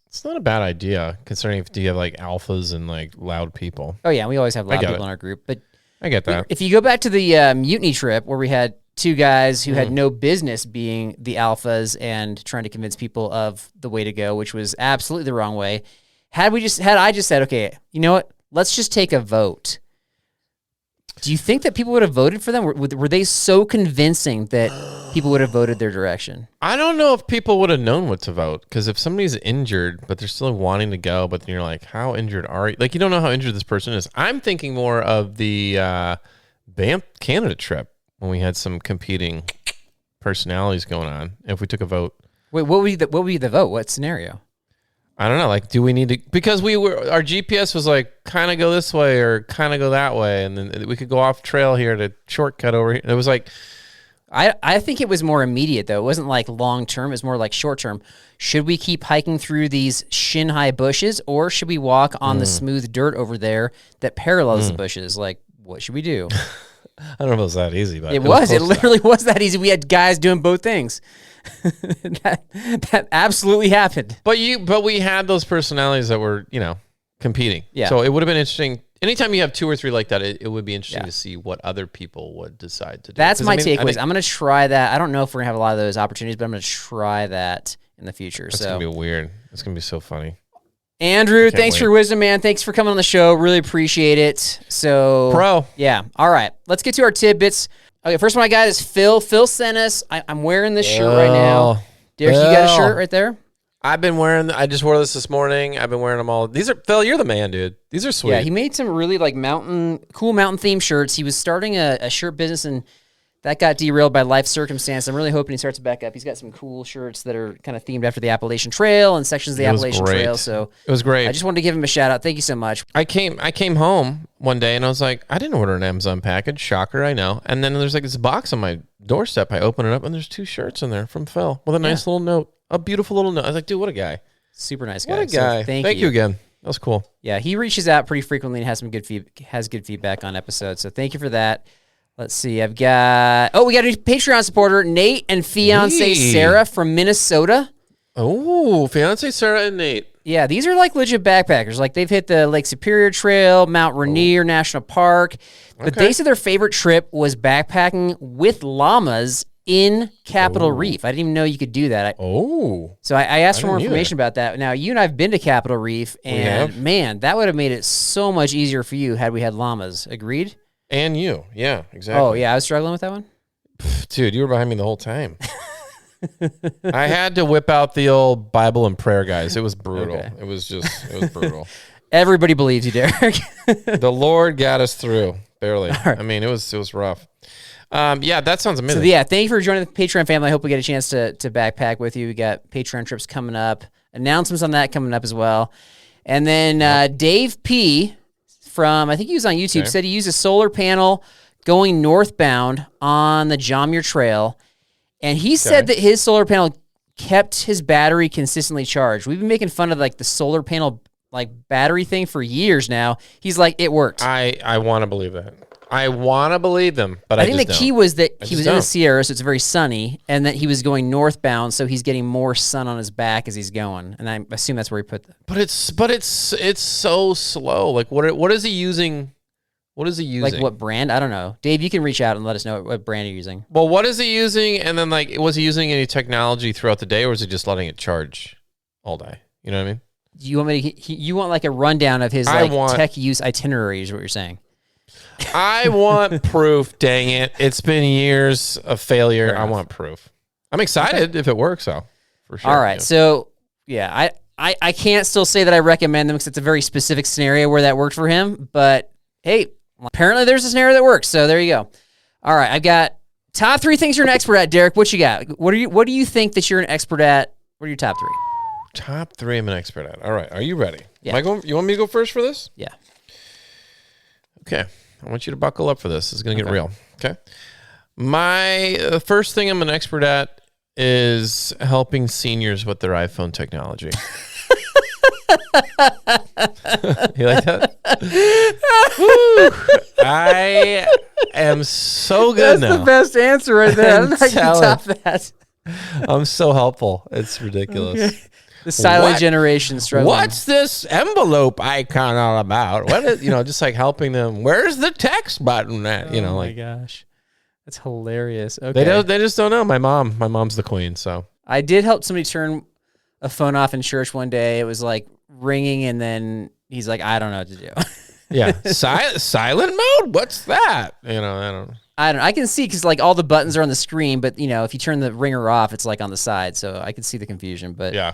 Speaker 4: It's not a bad idea, considering if you have like alphas and like loud people.
Speaker 5: Oh yeah, we always have loud people in our group. But
Speaker 4: I get that.
Speaker 5: If you go back to the mutiny trip where we had 2 guys who had no business being the alphas and trying to convince people of the way to go, which was absolutely the wrong way. Had I just said, okay, you know what? Let's just take a vote. Do you think that people would have voted for them? Were they so convincing that people would have voted their direction?
Speaker 4: I don't know if people would have known what to vote, because if somebody's injured, but they're still wanting to go, but then you're like, how injured are you? Like, you don't know how injured this person is. I'm thinking more of the Banff Canada trip when we had some competing personalities going on. If we took a vote.
Speaker 5: Wait, what would be the vote? What scenario?
Speaker 4: I don't know. Like, do we need to? Because our GPS was like kind of go this way or kind of go that way, and then we could go off trail here to shortcut over here. It was like,
Speaker 5: I think it was more immediate though. It wasn't like long term. It was more like short term. Should we keep hiking through these shin high bushes, or should we walk on the smooth dirt over there that parallels the bushes? Like, what should we do?
Speaker 4: I don't know if it was that easy, but
Speaker 5: it was. It literally was that easy. We had guys doing both things. that absolutely happened.
Speaker 4: But we had those personalities that were, competing.
Speaker 5: Yeah.
Speaker 4: So it would have been interesting. Anytime you have 2 or 3 like that, it would be interesting to see what other people would decide to do.
Speaker 5: That's my takeaways. I'm going to try that. I don't know if we're going to have a lot of those opportunities, but I'm going to try that in the future.
Speaker 4: It's going to be weird. It's going to be so funny.
Speaker 5: Andrew, thanks for your wisdom, man. Thanks for coming on the show. Really appreciate it. So, yeah. All right. Let's get to our tidbits. Okay, first one I got is Phil. Phil sent us. I'm wearing this shirt right now. Derek, you got a shirt right there?
Speaker 4: I just wore this morning. I've been wearing them all. These are, Phil, you're the man, dude. These are sweet.
Speaker 5: Yeah, he made some really like cool mountain themed shirts. He was starting a shirt business and that got derailed by life circumstance. I'm really hoping he starts back up. He's got some cool shirts that are kind of themed after the Appalachian Trail and sections of the Appalachian Trail. So
Speaker 4: it was great.
Speaker 5: I just wanted to give him a shout out. Thank you so much.
Speaker 4: I came home one day and I was like, I didn't order an Amazon package. Shocker, I know. And then there's like this box on my doorstep. I open it up and there's 2 shirts in there from Phil with a nice little note, a beautiful little note. I was like, dude, what a guy.
Speaker 5: Super nice guy.
Speaker 4: What a guy.
Speaker 5: So thank
Speaker 4: you again. That was cool.
Speaker 5: Yeah, he reaches out pretty frequently and has some good feedback on episodes. So thank you for that. Let's see. We got a new Patreon supporter, Nate and fiance Sarah from Minnesota.
Speaker 4: Oh, fiance Sarah and Nate.
Speaker 5: Yeah, these are like legit backpackers. Like they've hit the Lake Superior Trail, Mount Rainier National Park. But they said their favorite trip was backpacking with llamas in Capitol Reef. I didn't even know you could do that. So I asked for more information about that. Now, you and I have been to Capitol Reef, and man, that would have made it so much easier for you had we had llamas. Agreed?
Speaker 4: And you. Yeah, exactly.
Speaker 5: Oh, yeah, I was struggling with that one?
Speaker 4: Dude, you were behind me the whole time. I had to whip out the old Bible and prayer, guys. It was brutal.
Speaker 5: Okay.
Speaker 4: It was brutal.
Speaker 5: Everybody believes you, Derek.
Speaker 4: The Lord got us through, barely. Right. I mean, it was rough. Yeah, that sounds amazing.
Speaker 5: So, yeah, thank you for joining the Patreon family. I hope we get a chance to backpack with you. We got Patreon trips coming up, announcements on that coming up as well. And then Dave P. from, I think he was on YouTube, said he used a solar panel going northbound on the John Muir Trail. And he said that his solar panel kept his battery consistently charged. We've been making fun of like the solar panel like battery thing for years now. He's like, it worked.
Speaker 4: I want to believe that. I want to believe them, but I
Speaker 5: think the key was that he was in the Sierra, so it's very sunny, and that he was going northbound, so he's getting more sun on his back as he's going. And I assume that's where he put them.
Speaker 4: But it's so slow. Like what is he using? What is he using?
Speaker 5: Like what brand? I don't know. Dave, you can reach out and let us know what brand you're using.
Speaker 4: Well, what is he using? And then like, was he using any technology throughout the day, or was he just letting it charge all day? You know what I mean?
Speaker 5: Do you want me to? You want like a rundown of his tech use itinerary? Is what you're saying?
Speaker 4: I want proof. Dang it! It's been years of failure. I want proof. I'm excited if it works. So for sure.
Speaker 5: All right. Yeah. So yeah, I can't still say that I recommend them because it's a very specific scenario where that worked for him. But hey, apparently there's a scenario that works. So there you go. All right, I've got top 3 things you're an expert at, Derek. What you got? What do you think that you're an expert at? What are your top 3?
Speaker 4: Top 3 I'm an expert at. All right, are you ready?
Speaker 5: Yeah.
Speaker 4: You want me to go first for this?
Speaker 5: Yeah.
Speaker 4: Okay. I want you to buckle up for this. This is going to get real. Okay. My first thing I'm an expert at is helping seniors with their iPhone technology. You like that? I am so good now.
Speaker 5: That's the best answer right there. I'm not going to top that.
Speaker 4: I'm so helpful. It's ridiculous.
Speaker 5: Okay. The silent generation struggling.
Speaker 4: What's this envelope icon all about? What is, just like helping them. Where's the text button at?
Speaker 5: Oh my gosh. That's hilarious. Okay.
Speaker 4: They just don't know. My mom's the queen, so.
Speaker 5: I did help somebody turn a phone off in church one day. It was like ringing and then he's like, I don't know what to do.
Speaker 4: Yeah. Silent mode? What's that? I don't know.
Speaker 5: I can see because like all the buttons are on the screen, but if you turn the ringer off, it's like on the side. So I can see the confusion, but
Speaker 4: yeah.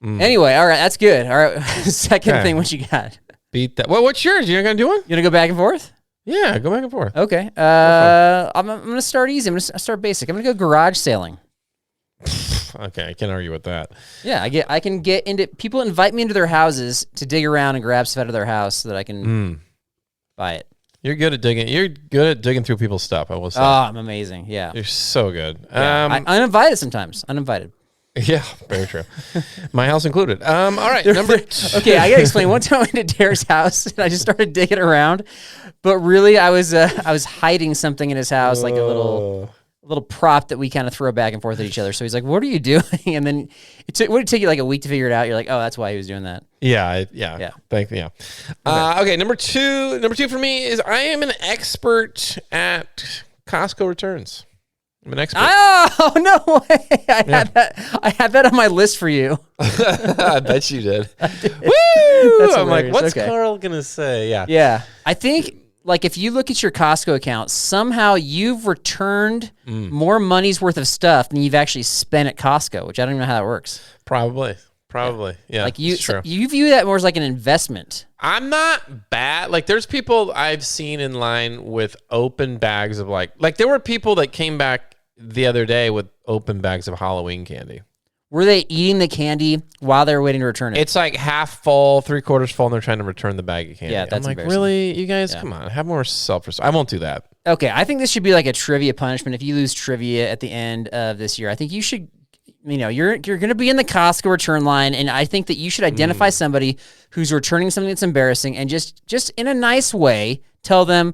Speaker 5: Anyway, all right, that's good. All right, second thing, what you got?
Speaker 4: Beat that. Well, what's yours? You're not gonna do one?
Speaker 5: You gonna go back and forth?
Speaker 4: Yeah, go back and forth.
Speaker 5: Okay. I'm gonna start easy. I'm gonna start basic. I'm gonna go garage sailing.
Speaker 4: Okay, I can't argue with that.
Speaker 5: Yeah, I can get into people invite me into their houses to dig around and grab stuff out of their house so that I can buy it.
Speaker 4: You're good at digging. You're good at digging through people's stuff. I will say.
Speaker 5: Oh, I'm amazing. Yeah,
Speaker 4: you're so good.
Speaker 5: Yeah. Uninvited sometimes. Uninvited.
Speaker 4: Yeah, very true. My house included. All right, number two.
Speaker 5: Okay, I gotta explain. One time I went to Derek's house and I just started digging around, but really I was hiding something in his house, like a little prop that we kind of throw back and forth at each other. So he's like, "What are you doing?" And then would it take you like a week to figure it out? You're like, "Oh, that's why he was doing that."
Speaker 4: Yeah. Okay, number two. Number two for me is I am an expert at Costco returns. I'm an expert.
Speaker 5: Oh, no way. I had that on my list for you.
Speaker 4: I bet you did.
Speaker 5: Woo!
Speaker 4: I'm like, what's Carl going to say? Yeah.
Speaker 5: Yeah. I think, like, if you look at your Costco account, somehow you've returned more money's worth of stuff than you've actually spent at Costco, which I don't even know how that works.
Speaker 4: Probably. Yeah.
Speaker 5: Like, you
Speaker 4: true.
Speaker 5: You view that more as like an investment.
Speaker 4: I'm not bad. Like, there's people I've seen in line with open bags of like there were people that came back the other day with open bags of Halloween candy.
Speaker 5: Were they eating the candy while they were waiting to return it?
Speaker 4: It's like half full, 3/4 full, and they're trying to return the bag of candy.
Speaker 5: Yeah, that's
Speaker 4: I'm like,
Speaker 5: embarrassing.
Speaker 4: really? You guys, come on, have more self-respect. I won't do that.
Speaker 5: Okay, I think this should be like a trivia punishment. If you lose trivia at the end of this year, I think you should, you're going to be in the Costco return line, and I think that you should identify somebody who's returning something that's embarrassing, and just in a nice way tell them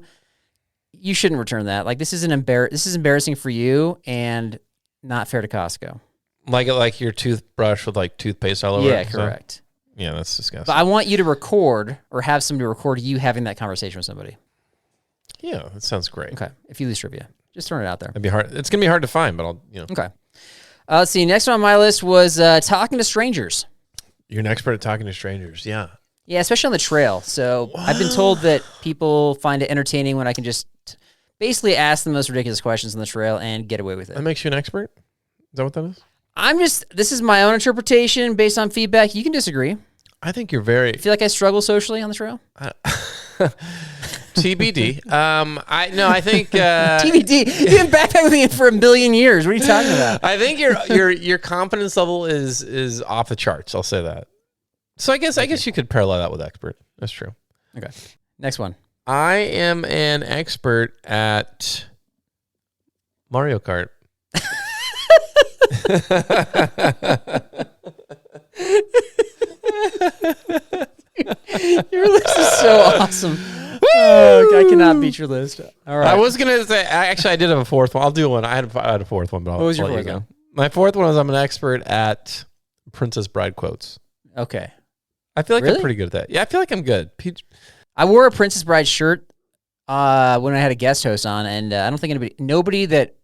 Speaker 5: you shouldn't return that. Like, this is embarrassing for you and not fair to Costco.
Speaker 4: Like your toothbrush with like toothpaste all over it.
Speaker 5: Yeah, correct.
Speaker 4: Yeah, that's disgusting.
Speaker 5: But I want you to record or have somebody record you having that conversation with somebody.
Speaker 4: Yeah, that sounds great.
Speaker 5: Okay, if you lose trivia, just throwing it out there.
Speaker 4: It'd be hard. It's gonna be hard to find, but I'll.
Speaker 5: Okay. Let's see. Next on my list was talking to strangers.
Speaker 4: You're an expert at talking to strangers. Yeah.
Speaker 5: Yeah, especially on the trail. So I've been told that people find it entertaining when I can just basically ask the most ridiculous questions on the trail and get away with it.
Speaker 4: That makes you an expert? Is that what that is?
Speaker 5: This is my own interpretation based on feedback. You can disagree.
Speaker 4: I think you're very...
Speaker 5: I feel like I struggle socially on the trail?
Speaker 4: TBD. I think...
Speaker 5: TBD. You've been backpacking with me for a million years. What are you talking about?
Speaker 4: I think your confidence level is off the charts. I'll say that. So I guess you could parallel that with expert. That's true.
Speaker 5: Okay. Next one.
Speaker 4: I am an expert at Mario Kart.
Speaker 5: Your list is so awesome. I cannot beat your list. All right.
Speaker 4: I was gonna say I did have a fourth one. I'll do one. I had a fourth one, but I'll
Speaker 5: what was your
Speaker 4: let
Speaker 5: fourth one?
Speaker 4: My fourth one is I'm an expert at Princess Bride quotes.
Speaker 5: Okay.
Speaker 4: I feel like
Speaker 5: Really?
Speaker 4: I'm pretty good at that. Yeah, I feel like I'm good.
Speaker 5: I wore a Princess Bride shirt when I had a guest host on, and I don't think nobody that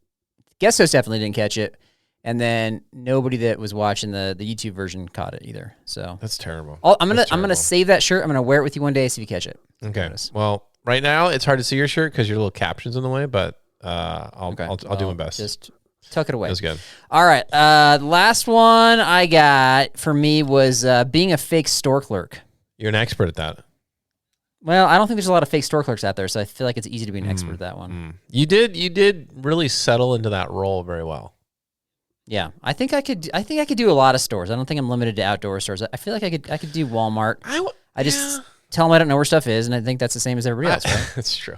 Speaker 5: guest host definitely didn't catch it, and then nobody that was watching the YouTube version caught it either. So
Speaker 4: that's terrible.
Speaker 5: I'm gonna save that shirt. I'm gonna wear it with you one day, see if you catch it.
Speaker 4: Okay. Well, right now it's hard to see your shirt because your little caption's in the way, but I'll do my best.
Speaker 5: Just tuck it away.
Speaker 4: That's good.
Speaker 5: All right. The last one I got for me was being a fake store clerk.
Speaker 4: You're an expert at that.
Speaker 5: Well, I don't think there's a lot of fake store clerks out there, so I feel like it's easy to be an expert at that one.
Speaker 4: You did really settle into that role very well.
Speaker 5: Yeah, I think I could do a lot of stores. I don't think I'm limited to outdoor stores. I feel like I could do Walmart. I just tell them I don't know where stuff is, and I think that's the same as everybody else, right?
Speaker 4: That's true.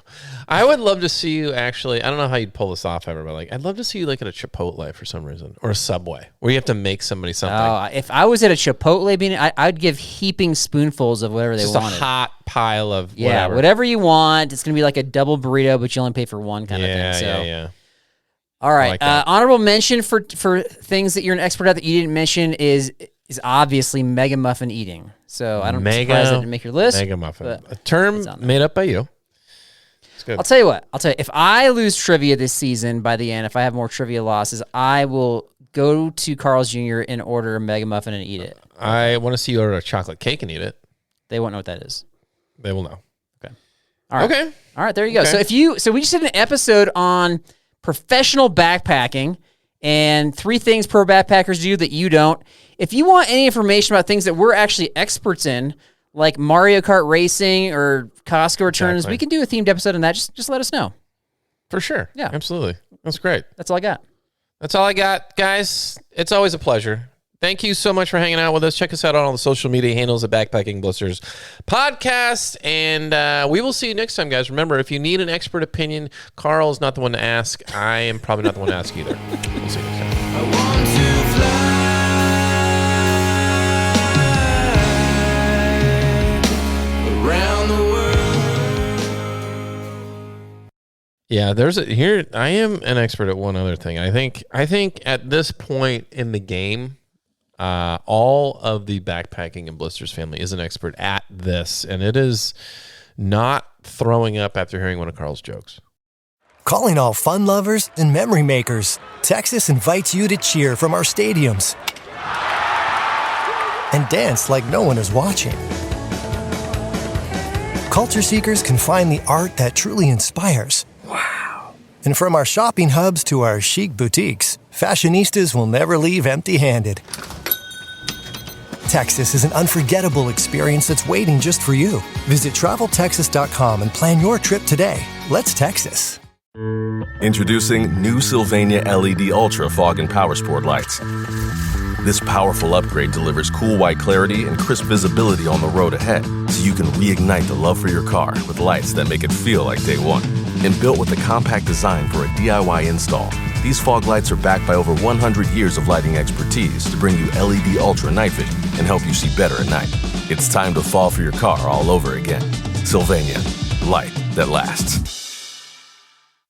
Speaker 4: I would love to see you actually. I don't know how you'd pull this off ever, but like I'd love to see you like at a Chipotle for some reason or a Subway where you have to make somebody something.
Speaker 5: Oh, if I was at a Chipotle, I'd give heaping spoonfuls of whatever they wanted.
Speaker 4: Just a hot pile of
Speaker 5: whatever you want. It's gonna be like a double burrito, but you only pay for one kind of thing. So.
Speaker 4: Yeah.
Speaker 5: All right. Honorable mention for things that you're an expert at that you didn't mention is obviously mega muffin eating. So I don't surprise that didn't make your list.
Speaker 4: Mega muffin, a term made up by you. It's good.
Speaker 5: I'll tell you what. If I lose trivia this season by the end, if I have more trivia losses, I will go to Carl's Jr. and order a mega muffin and eat it.
Speaker 4: I want to see you order a chocolate cake and eat it.
Speaker 5: They won't know what that is.
Speaker 4: They will know.
Speaker 5: Okay. All right.
Speaker 4: Okay.
Speaker 5: All right. There you go.
Speaker 4: Okay.
Speaker 5: So we just did an episode on professional backpacking and 3 things pro backpackers do that you don't. If you want any information about things that we're actually experts in, like Mario Kart racing or Costco returns, we can do a themed episode on that. Just let us know.
Speaker 4: For sure.
Speaker 5: Yeah.
Speaker 4: Absolutely. That's great.
Speaker 5: That's all I got.
Speaker 4: That's all I got, guys. It's always a pleasure. Thank you so much for hanging out with us. Check us out on all the social media handles at Backpacking Blisters Podcast. And we will see you next time, guys. Remember, if you need an expert opinion, Carl is not the one to ask. I am probably not the one to ask either. We'll see you next time.
Speaker 8: I want to fly around the world.
Speaker 4: Yeah, I am an expert at one other thing. I think at this point in the game, all of the Backpacking and Blisters family is an expert at this, and it is not throwing up after hearing one of Carl's jokes.
Speaker 1: Calling all fun lovers and memory makers, Texas invites you to cheer from our stadiums and dance like no one is watching. Culture seekers can find the art that truly inspires. Wow. And from our shopping hubs to our chic boutiques, fashionistas will never leave empty-handed. Texas is an unforgettable experience that's waiting just for you. Visit TravelTexas.com and plan your trip today. Let's Texas.
Speaker 7: Introducing new Sylvania LED Ultra Fog and Power Sport lights. This powerful upgrade delivers cool white clarity and crisp visibility on the road ahead, so you can reignite the love for your car with lights that make it feel like day one. And built with a compact design for a DIY install, these fog lights are backed by over 100 years of lighting expertise to bring you LED Ultra night vision and help you see better at night. It's time to fall for your car all over again. Sylvania, light that lasts.